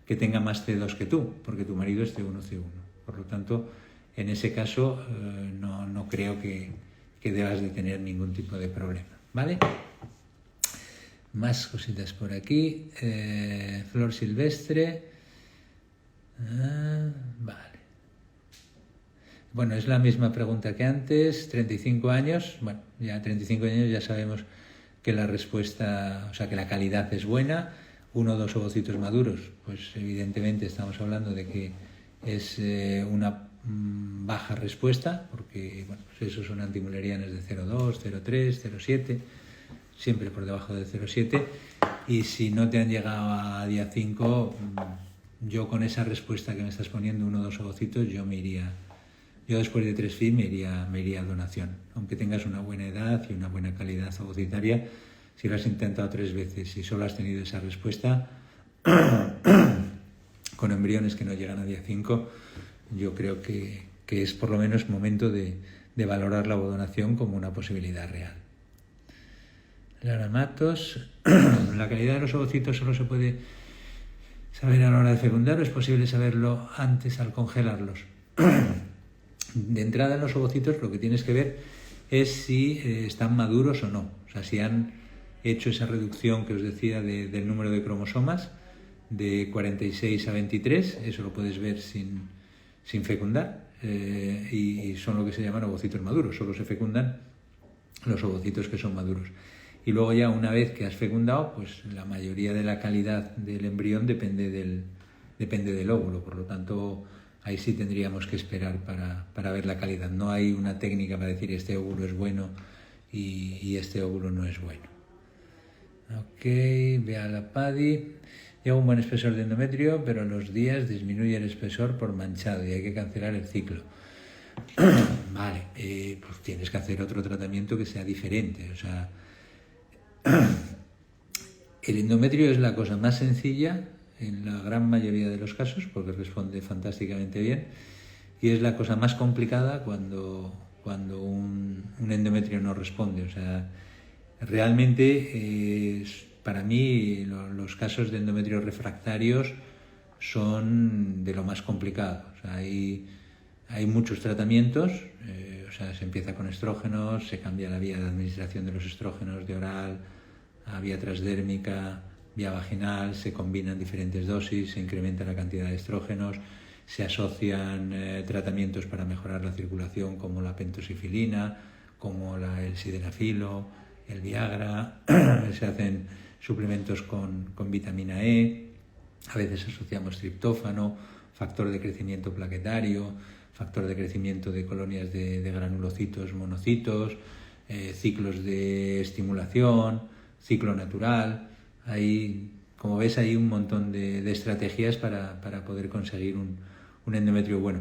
que tenga más C2 que tú, porque tu marido es C1. Por lo tanto, en ese caso no creo que debas de tener ningún tipo de problema, ¿vale? Más cositas por aquí. Flor silvestre. Vale. Bueno, es la misma pregunta que antes, 35 años, bueno, ya 35 años ya sabemos que la respuesta, o sea, que la calidad es buena, 1 o 2 ovocitos maduros, pues evidentemente estamos hablando de que es una baja respuesta, porque bueno, pues esos son antimulerianas de 0,2, 0,3, 0,7, siempre por debajo de 0,7, y si no te han llegado a día 5, yo con esa respuesta que me estás poniendo, 1 o 2 ovocitos, yo después de 3 FID me iría a donación. Aunque tengas una buena edad y una buena calidad ovocitaria, si lo has intentado 3 veces y solo has tenido esa respuesta, con embriones que no llegan a día 5, yo creo que es por lo menos momento de valorar la ovodonación como una posibilidad real. Lara Matos, la calidad de los ovocitos solo se puede saber a la hora de fecundar o es posible saberlo antes al congelarlos. De entrada en los ovocitos lo que tienes que ver es si están maduros o no, o sea, si han hecho esa reducción que os decía del número de cromosomas de 46 a 23, eso lo puedes ver sin fecundar y son lo que se llaman ovocitos maduros, solo se fecundan los ovocitos que son maduros. Y luego ya una vez que has fecundado, pues la mayoría de la calidad del embrión depende del óvulo, por lo tanto ahí sí tendríamos que esperar para ver la calidad. No hay una técnica para decir este óvulo es bueno y este óvulo no es bueno. Ok, vea la PADI. Lleva un buen espesor de endometrio, pero a los días disminuye el espesor por manchado y hay que cancelar el ciclo. Vale, pues tienes que hacer otro tratamiento que sea diferente. O sea, el endometrio es la cosa más sencilla en la gran mayoría de los casos, porque responde fantásticamente bien, y es la cosa más complicada cuando un endometrio no responde. O sea, realmente para mí los casos de endometrios refractarios son de lo más complicado. O sea, hay muchos tratamientos, o sea, se empieza con estrógenos, se cambia la vía de administración de los estrógenos de oral a vía transdérmica, vía vaginal, se combinan diferentes dosis, se incrementa la cantidad de estrógenos, se asocian tratamientos para mejorar la circulación como la pentosifilina, como el sildenafilo, el Viagra, se hacen suplementos con vitamina E, a veces asociamos triptófano, factor de crecimiento plaquetario, factor de crecimiento de colonias de granulocitos, monocitos, ciclos de estimulación, ciclo natural. Hay, como ves, hay un montón de estrategias para poder conseguir un endometrio bueno,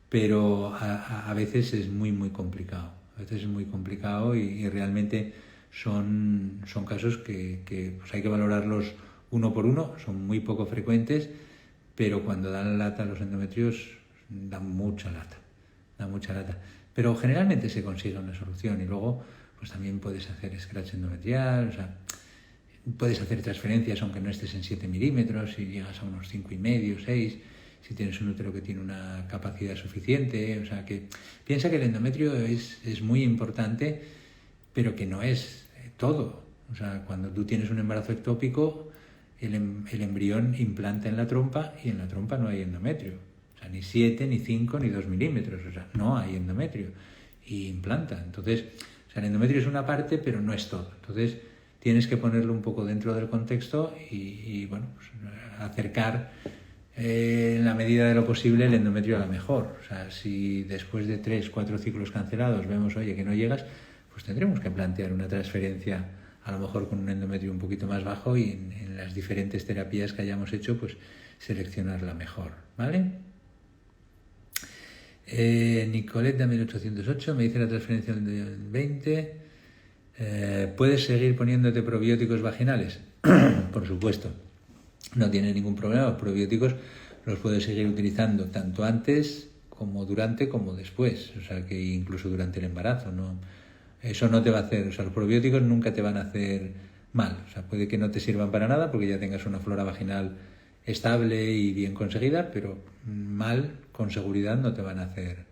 pero a veces es muy complicado. A veces es muy complicado y realmente son casos que pues hay que valorarlos uno por uno, son muy poco frecuentes, pero cuando dan lata los endometrios dan mucha lata. Pero generalmente se consigue una solución y luego pues también puedes hacer scratch endometrial, o sea, puedes hacer transferencias aunque no estés en 7 milímetros, si llegas a unos 5,5, 6, si tienes un útero que tiene una capacidad suficiente. O sea, que piensa que el endometrio es muy importante, pero que no es todo. O sea, cuando tú tienes un embarazo ectópico, el embrión implanta en la trompa y en la trompa no hay endometrio. O sea, ni 7, ni 5, ni 2 milímetros. O sea, no hay endometrio y implanta. Entonces, o sea, el endometrio es una parte, pero no es todo. Entonces, tienes que ponerlo un poco dentro del contexto y bueno, pues, acercar en la medida de lo posible el endometrio a la mejor. O sea, si después de 3, 4 ciclos cancelados vemos, oye, que no llegas, pues tendremos que plantear una transferencia a lo mejor con un endometrio un poquito más bajo y en las diferentes terapias que hayamos hecho, pues seleccionar la mejor, ¿vale? Nicolette 1808 me dice la transferencia del 20. ¿Puedes seguir poniéndote probióticos vaginales? Por supuesto, no tienes ningún problema. Los probióticos los puedes seguir utilizando tanto antes como durante como después, o sea, que incluso durante el embarazo, ¿no? Eso no te va a hacer, o sea, los probióticos nunca te van a hacer mal, o sea, puede que no te sirvan para nada porque ya tengas una flora vaginal estable y bien conseguida, pero mal, con seguridad, no te van a hacer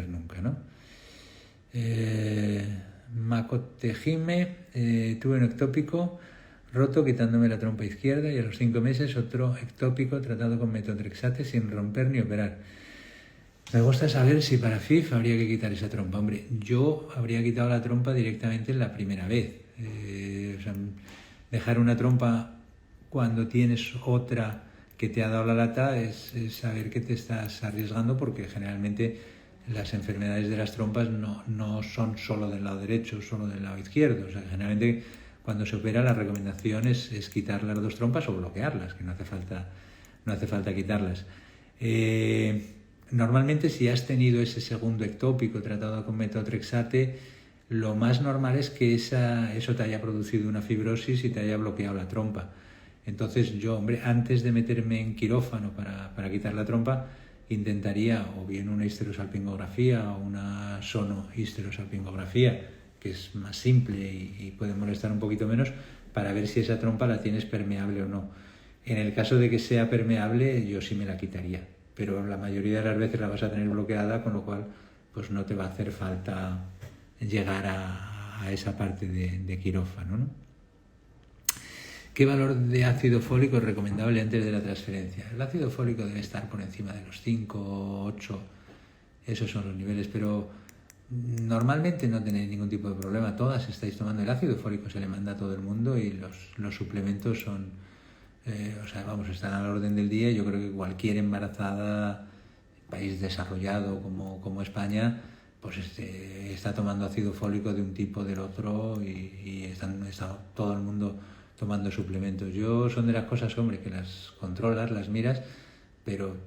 nunca, ¿no? Macotejime, tuve un ectópico roto quitándome la trompa izquierda y a los 5 meses otro ectópico tratado con metotrexate sin romper ni operar. Me gusta saber si para FIF habría que quitar esa trompa. Hombre, yo habría quitado la trompa directamente en la primera vez. O sea, dejar una trompa cuando tienes otra que te ha dado la lata es saber que te estás arriesgando, porque generalmente las enfermedades de las trompas no son solo del lado derecho, solo del lado izquierdo. O sea, generalmente cuando se opera la recomendación es quitar las dos trompas o bloquearlas, que no hace falta quitarlas. Normalmente, si has tenido ese segundo ectópico tratado con metotrexate, lo más normal es que eso te haya producido una fibrosis y te haya bloqueado la trompa. Entonces yo, hombre, antes de meterme en quirófano para quitar la trompa, intentaría o bien una histerosalpingografía o una sonohisterosalpingografía, que es más simple y puede molestar un poquito menos, para ver si esa trompa la tienes permeable o no. En el caso de que sea permeable, yo sí me la quitaría, pero la mayoría de las veces la vas a tener bloqueada, con lo cual pues no te va a hacer falta llegar a esa parte de quirófano, ¿no? ¿Qué valor de ácido fólico es recomendable antes de la transferencia? El ácido fólico debe estar por encima de los 5, 8, esos son los niveles, pero normalmente no tenéis ningún tipo de problema. Todas estáis tomando el ácido fólico, se le manda a todo el mundo y los suplementos son, están a la orden del día. Yo creo que cualquier embarazada, país desarrollado como España, pues está tomando ácido fólico de un tipo o del otro y está todo el mundo tomando suplementos. Son de las cosas, hombre, que las controlas, las miras, pero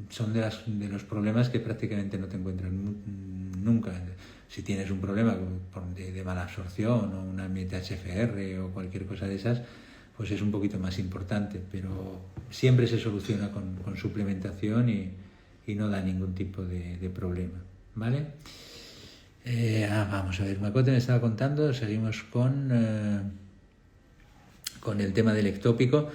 son de los problemas que prácticamente no te encuentras nunca. Si tienes un problema de mala absorción o una MTHFR o cualquier cosa de esas, pues es un poquito más importante, pero siempre se soluciona con suplementación y no da ningún tipo de problema, ¿vale? Vamos a ver, Macote me estaba contando, seguimos con el tema del ectópico.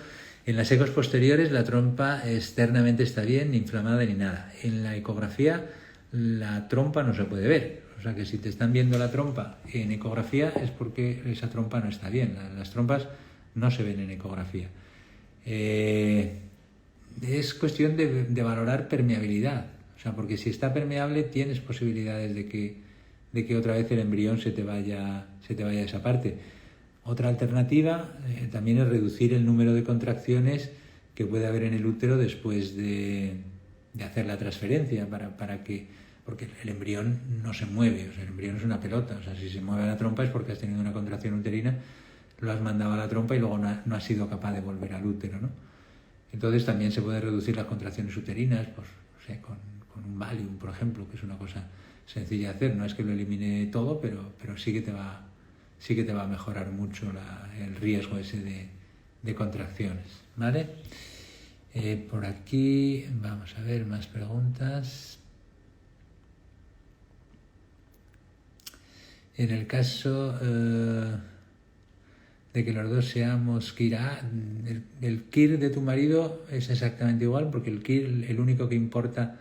En las ecos posteriores la trompa externamente está bien, ni inflamada ni nada. En la ecografía la trompa no se puede ver. O sea que si te están viendo la trompa en ecografía es porque esa trompa no está bien. Las trompas no se ven en ecografía. Es cuestión de valorar permeabilidad. O sea, porque si está permeable tienes posibilidades de que otra vez el embrión se te vaya a esa parte. Otra alternativa también es reducir el número de contracciones que puede haber en el útero después de hacer la transferencia, porque el embrión no se mueve, o sea, el embrión es una pelota, o sea, si se mueve la trompa es porque has tenido una contracción uterina. lo has mandado a la trompa y luego no has sido capaz de volver al útero, ¿no? Entonces también se puede reducir las contracciones uterinas, pues, no sé, con un Valium, por ejemplo, que es una cosa sencilla de hacer. No es que lo elimine todo, pero sí que te va a mejorar mucho el riesgo ese de contracciones, ¿vale? Por aquí vamos a ver más preguntas. En el caso de que los dos seamos KIR A, el KIR de tu marido es exactamente igual, porque el KIR, el único que importa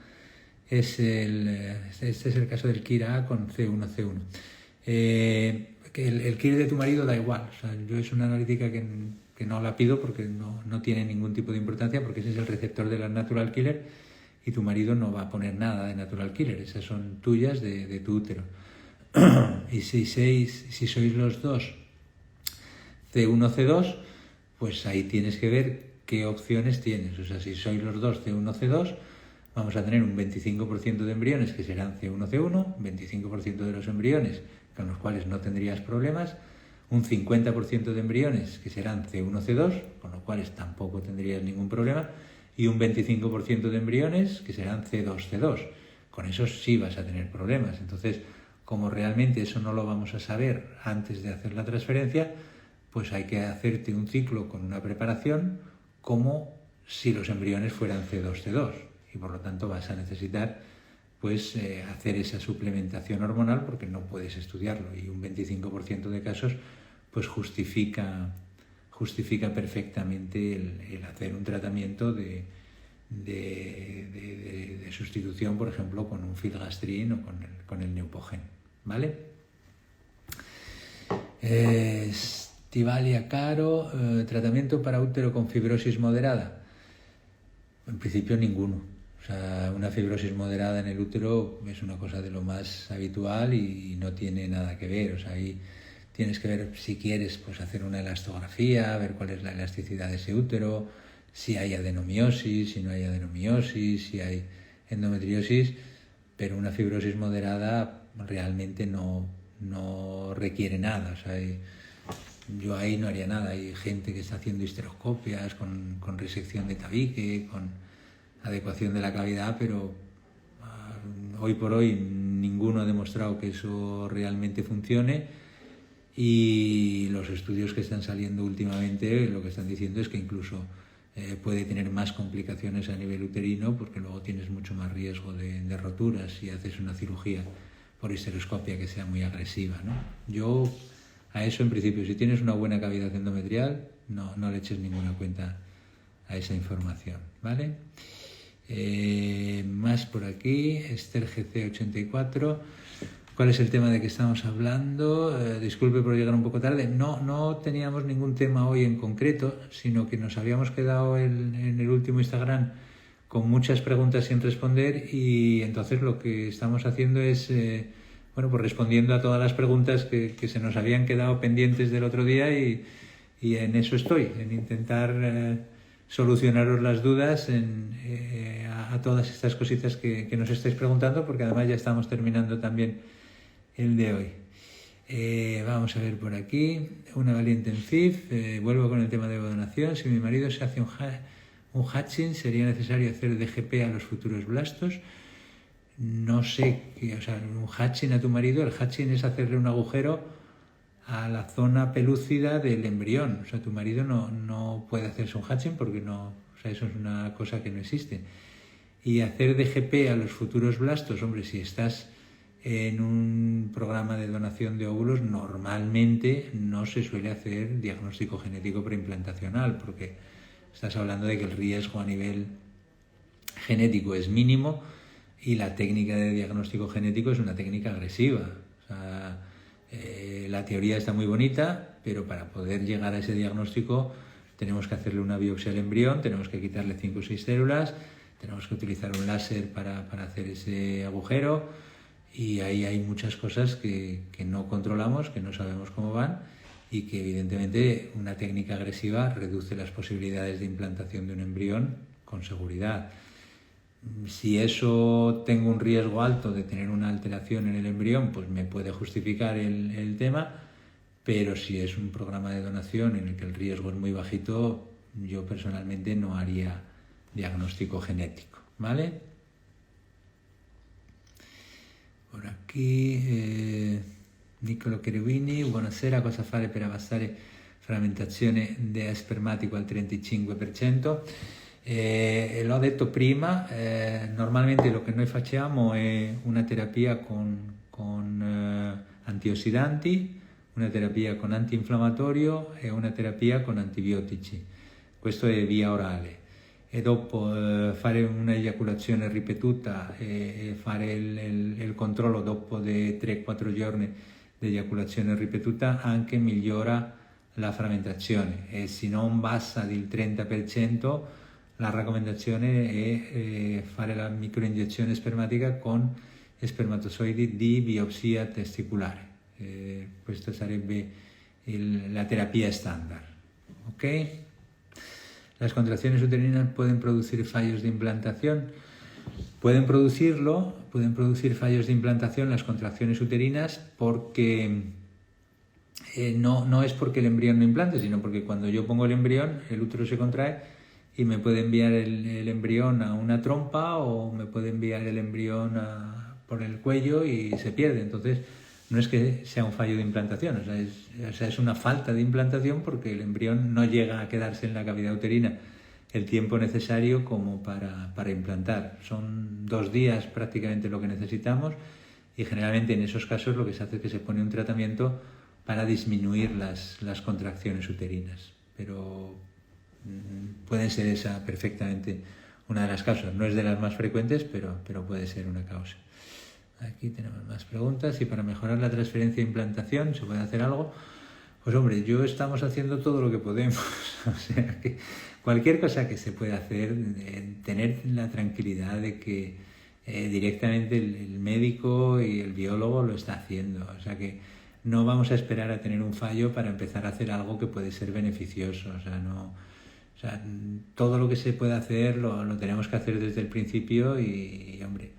es este es el caso del KIR A con C1C1. Que el KIR de tu marido da igual, o sea, yo es una analítica que no la pido porque no tiene ningún tipo de importancia, porque ese es el receptor de la natural killer y tu marido no va a poner nada de natural killer, esas son tuyas de tu útero. Y si sois los dos C1, C2, pues ahí tienes que ver qué opciones tienes. O sea, si sois los dos C1, C2, vamos a tener un 25% de embriones que serán C1, C1, 25% de los embriones con los cuales no tendrías problemas, un 50% de embriones que serán C1, C2, con los cuales tampoco tendrías ningún problema, y un 25% de embriones que serán C2, C2. Con esos sí vas a tener problemas. Entonces, como realmente eso no lo vamos a saber antes de hacer la transferencia, pues hay que hacerte un ciclo con una preparación como si los embriones fueran C2, C2. Y por lo tanto vas a necesitar pues hacer esa suplementación hormonal porque no puedes estudiarlo. Y un 25% de casos pues justifica perfectamente el hacer un tratamiento de sustitución, por ejemplo, con un filgastrin o con el Neupogen, ¿vale? Estivalia Caro, tratamiento para útero con fibrosis moderada. En principio ninguno. O sea, una fibrosis moderada en el útero es una cosa de lo más habitual y no tiene nada que ver. O sea, ahí tienes que ver, si quieres, pues hacer una elastografía, ver cuál es la elasticidad de ese útero, si hay adenomiosis, si no hay adenomiosis, si hay endometriosis, pero una fibrosis moderada realmente no requiere nada. O sea, yo ahí no haría nada. Hay gente que está haciendo histeroscopias con resección de tabique, con adecuación de la cavidad, pero hoy por hoy ninguno ha demostrado que eso realmente funcione, y los estudios que están saliendo últimamente lo que están diciendo es que incluso puede tener más complicaciones a nivel uterino, porque luego tienes mucho más riesgo de roturas si haces una cirugía por histeroscopia que sea muy agresiva, ¿no? Yo a eso, en principio, si tienes una buena cavidad endometrial, no le eches ninguna cuenta a esa información, ¿vale? Más por aquí, Esther GC84. ¿Cuál es el tema de que estamos hablando? Disculpe por llegar un poco tarde. No teníamos ningún tema hoy en concreto, sino que nos habíamos quedado en el último Instagram con muchas preguntas sin responder, y entonces lo que estamos haciendo es pues respondiendo a todas las preguntas que se nos habían quedado pendientes del otro día, y en eso estoy, en intentar solucionaros las dudas a todas estas cositas que nos estáis preguntando, porque además ya estamos terminando también el de hoy. Vamos a ver por aquí, una valiente en CIF. Vuelvo con el tema de donación. Si mi marido se hace un hatching, ¿sería necesario hacer DGP a los futuros blastos? No sé, o sea, un hatching a tu marido, el hatching es hacerle un agujero a la zona pelúcida del embrión. O sea, tu marido no puede hacerse un hatching porque o sea, eso es una cosa que no existe. Y hacer DGP a los futuros blastos, hombre, si estás en un programa de donación de óvulos, normalmente no se suele hacer diagnóstico genético preimplantacional, porque estás hablando de que el riesgo a nivel genético es mínimo y la técnica de diagnóstico genético es una técnica agresiva. O sea, la teoría está muy bonita, pero para poder llegar a ese diagnóstico tenemos que hacerle una biopsia al embrión, tenemos que quitarle 5 o 6 células, tenemos que utilizar un láser para hacer ese agujero, y ahí hay muchas cosas que no controlamos, que no sabemos cómo van, y que evidentemente una técnica agresiva reduce las posibilidades de implantación de un embrión con seguridad. Si eso tengo un riesgo alto de tener una alteración en el embrión, pues me puede justificar el tema, pero si es un programa de donación en el que el riesgo es muy bajito, yo personalmente no haría diagnóstico genético, ¿vale? Por aquí, Niccolo Cherubini, buonasera, cosa fare per abbassare frammentazione spermatico al 35%? L'ho detto prima, normalmente lo che noi facciamo è una terapia con antiossidanti, una terapia con antinfiammatorio e una terapia con antibiotici. Questo è via orale. E dopo fare un'eiaculazione ripetuta e fare il controllo dopo dei 3-4 giorni di eiaculazione ripetuta anche migliora la frammentazione, e se non basta del 30% la raccomandazione è fare la microiniezione spermatica con spermatozoidi di biopsia testicolare. Questa sarebbe la terapia standard. ¿Ok? ¿Las contracciones uterinas pueden producir fallos de implantación? Pueden producir fallos de implantación las contracciones uterinas porque no es porque el embrión no implante, sino porque cuando yo pongo el embrión, el útero se contrae y me puede enviar el embrión a una trompa o me puede enviar el embrión por el cuello y se pierde. Entonces, no es que sea un fallo de implantación, es una falta de implantación porque el embrión no llega a quedarse en la cavidad uterina el tiempo necesario como para implantar. Son 2 días prácticamente lo que necesitamos, y generalmente en esos casos lo que se hace es que se pone un tratamiento para disminuir las contracciones uterinas. Pero puede ser esa perfectamente una de las causas. No es de las más frecuentes, pero puede ser una causa. Aquí tenemos más preguntas. ¿Y para mejorar la transferencia e implantación se puede hacer algo? Pues hombre, estamos haciendo todo lo que podemos. O sea que cualquier cosa que se pueda hacer, tener la tranquilidad de que directamente el médico y el biólogo lo está haciendo. O sea que no vamos a esperar a tener un fallo para empezar a hacer algo que puede ser beneficioso. O sea, todo lo que se puede hacer lo tenemos que hacer desde el principio y hombre,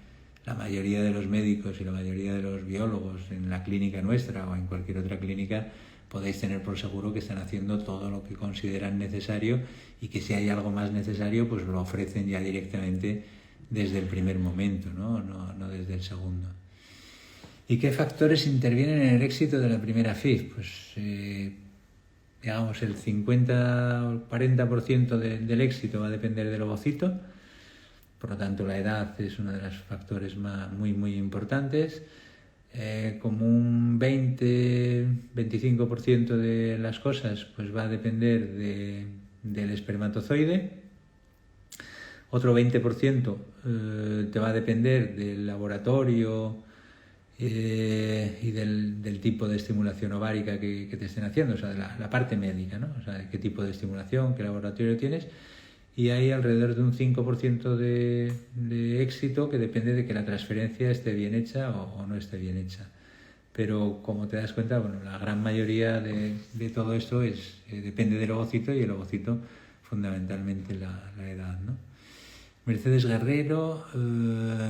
la mayoría de los médicos y la mayoría de los biólogos en la clínica nuestra o en cualquier otra clínica podéis tener por seguro que están haciendo todo lo que consideran necesario, y que si hay algo más necesario pues lo ofrecen ya directamente desde el primer momento, no desde el segundo. ¿Y qué factores intervienen en el éxito de la primera FIV? Pues digamos el 50 o 40% del éxito va a depender del ovocito. Por lo tanto, la edad es uno de los factores muy, muy importantes. Como un 20-25% de las cosas pues va a depender del espermatozoide. Otro 20% te va a depender del laboratorio y del tipo de estimulación ovárica que te estén haciendo, o sea, de la parte médica, ¿no? O sea, qué tipo de estimulación, qué laboratorio tienes. Y hay alrededor de un 5% de éxito que depende de que la transferencia esté bien hecha o no esté bien hecha. Pero como te das cuenta, bueno, la gran mayoría de todo esto depende del ovocito, y el ovocito fundamentalmente la edad, ¿no? Mercedes Guerrero,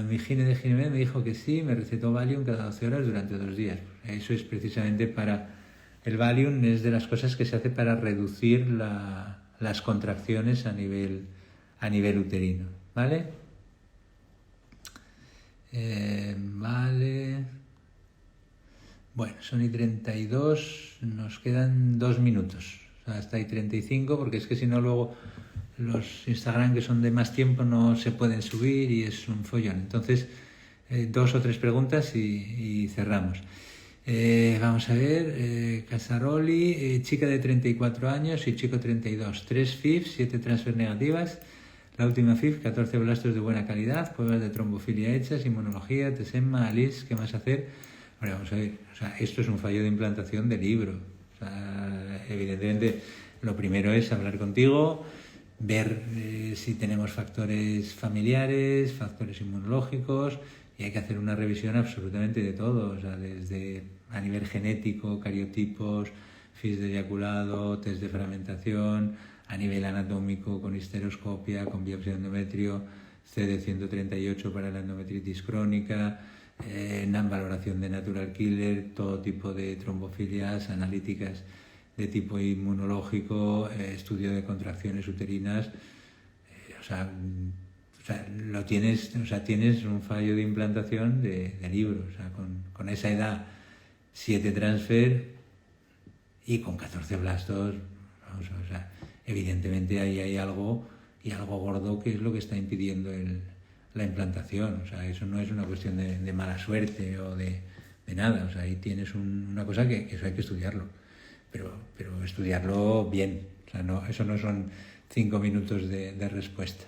mi gine de Ginemed me dijo que sí, me recetó Valium cada 12 horas durante 2 días. Eso es precisamente el Valium es de las cosas que se hace para reducir las contracciones a nivel uterino, ¿vale? Vale. Bueno, son y 32, nos quedan 2 minutos. O sea, hasta y 35, porque es que si no luego los Instagram que son de más tiempo no se pueden subir y es un follón. Entonces, 2 o 3 preguntas y cerramos. Vamos a ver, Casaroli, chica de 34 años y chico 32, 3 FIV, 7 transfer negativas, la última FIV, 14 blastos de buena calidad, pruebas de trombofilia hechas, inmunología, TSEMA, ALIS, ¿qué más hacer? Ahora vamos a ver, o sea, esto es un fallo de implantación de libro. O sea, evidentemente lo primero es hablar contigo, ver si tenemos factores familiares, factores inmunológicos, y hay que hacer una revisión absolutamente de todo, o sea, desde a nivel genético, cariotipos, FIS de eyaculado, test de fragmentación, a nivel anatómico con histeroscopia, con biopsia de endometrio, CD138 para la endometritis crónica, valoración de natural killer, todo tipo de trombofilias, analíticas de tipo inmunológico, estudio de contracciones uterinas, tienes un fallo de implantación de libro, con esa edad, 7 transfer y con 14 blastos, evidentemente ahí hay algo gordo que es lo que está impidiendo la implantación. Eso no es una cuestión de mala suerte o de nada. Ahí tienes una cosa que eso hay que estudiarlo, pero estudiarlo bien. Eso no son 5 minutos de respuesta.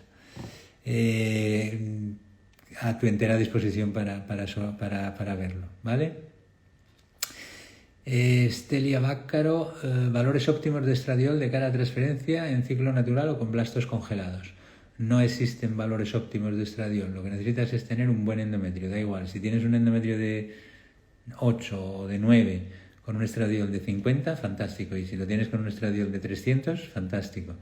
A tu entera disposición para verlo, ¿vale? Estelia Báccaro, valores óptimos de estradiol de cara a transferencia en ciclo natural o con blastos congelados. No existen valores óptimos de estradiol, lo que necesitas es tener un buen endometrio, da igual, si tienes un endometrio de 8 o de 9 con un estradiol de 50, fantástico, y si lo tienes con un estradiol de 300, fantástico.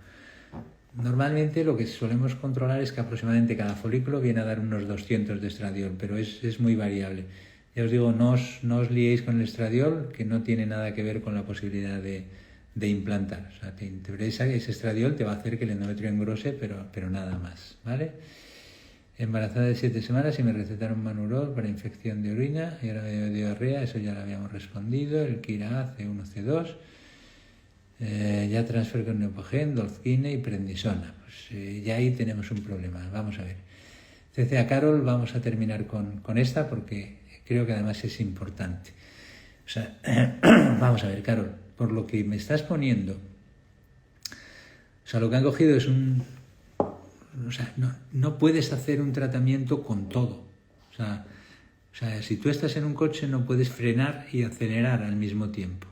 Normalmente lo que solemos controlar es que aproximadamente cada folículo viene a dar unos 200 de estradiol, pero es muy variable. Ya os digo, no os liéis con el estradiol, que no tiene nada que ver con la posibilidad de implantar. Te interesa que ese estradiol te va a hacer que el endometrio engrose, pero nada más, ¿vale? Embarazada de 7 semanas y me recetaron Manurol para infección de orina y ahora de diarrea, eso ya lo habíamos respondido. El Kira C1, C2. Ya transfer con Neupogen, Dolzkine y Prednisona. Ya ahí tenemos un problema. Vamos a ver. CCA Carol, vamos a terminar con esta porque creo que además es importante. Vamos a ver, Carol, por lo que me estás poniendo, lo que han cogido es no puedes hacer un tratamiento con todo. Si tú estás en un coche no puedes frenar y acelerar al mismo tiempo.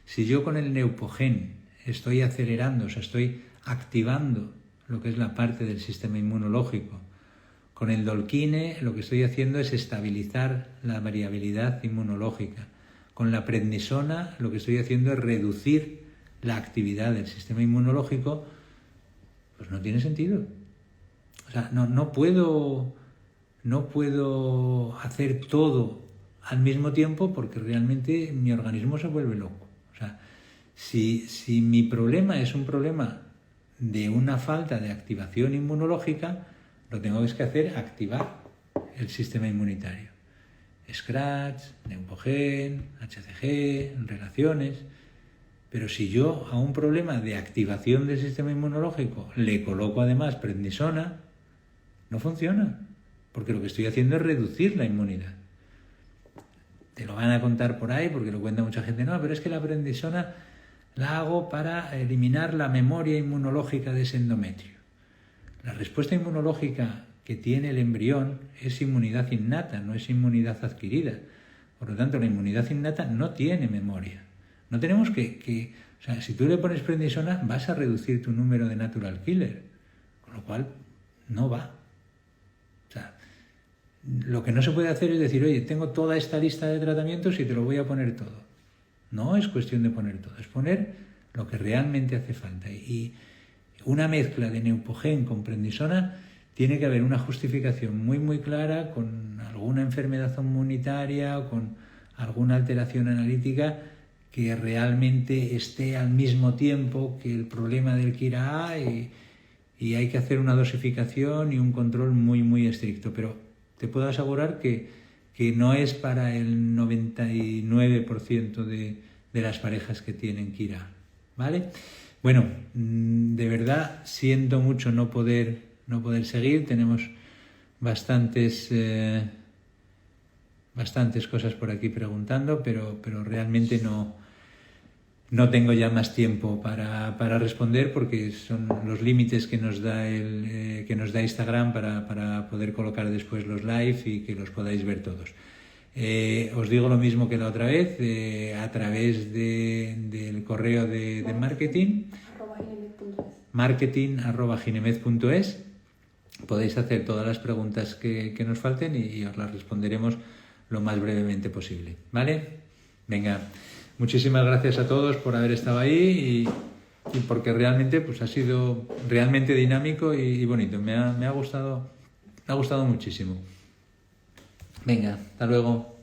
Si yo con el Neupogen estoy acelerando, estoy activando lo que es la parte del sistema inmunológico, con el Dolkine lo que estoy haciendo es estabilizar la variabilidad inmunológica. Con la Prednisona lo que estoy haciendo es reducir la actividad del sistema inmunológico. Pues no tiene sentido. No puedo hacer todo al mismo tiempo porque realmente mi organismo se vuelve loco. Si mi problema es un problema de una falta de activación inmunológica, lo tengo que hacer activar el sistema inmunitario. Scratch, Neupogen, HCG, relaciones. Pero si yo a un problema de activación del sistema inmunológico le coloco además Prednisona, no funciona, porque lo que estoy haciendo es reducir la inmunidad. Te lo van a contar por ahí, porque lo cuenta mucha gente. No, pero es que la Prednisona la hago para eliminar la memoria inmunológica de ese endometrio. La respuesta inmunológica que tiene el embrión es inmunidad innata, no es inmunidad adquirida. Por lo tanto, la inmunidad innata no tiene memoria. No tenemos si tú le pones Prednisona, vas a reducir tu número de natural killer, con lo cual no va. Lo que no se puede hacer es decir, oye, tengo toda esta lista de tratamientos y te lo voy a poner todo. No es cuestión de poner todo, es poner lo que realmente hace falta. Y una mezcla de Neupogen con Prednisona tiene que haber una justificación muy, muy clara, con alguna enfermedad inmunitaria o con alguna alteración analítica que realmente esté al mismo tiempo que el problema del Kira A y hay que hacer una dosificación y un control muy, muy estricto. Pero te puedo asegurar que no es para el 99% de las parejas que tienen Kira A, ¿vale? Bueno, de verdad siento mucho no poder seguir. Tenemos bastantes cosas por aquí preguntando, pero realmente no tengo ya más tiempo para responder porque son los límites que nos da Instagram para poder colocar después los live y que los podáis ver todos. Os digo lo mismo que la otra vez, a través del correo de marketing, marketing@ginemed.es, podéis hacer todas las preguntas que nos falten y os las responderemos lo más brevemente posible, ¿vale? Venga, muchísimas gracias a todos por haber estado ahí y porque realmente ha sido realmente dinámico y bonito. Me ha gustado muchísimo. Venga, hasta luego.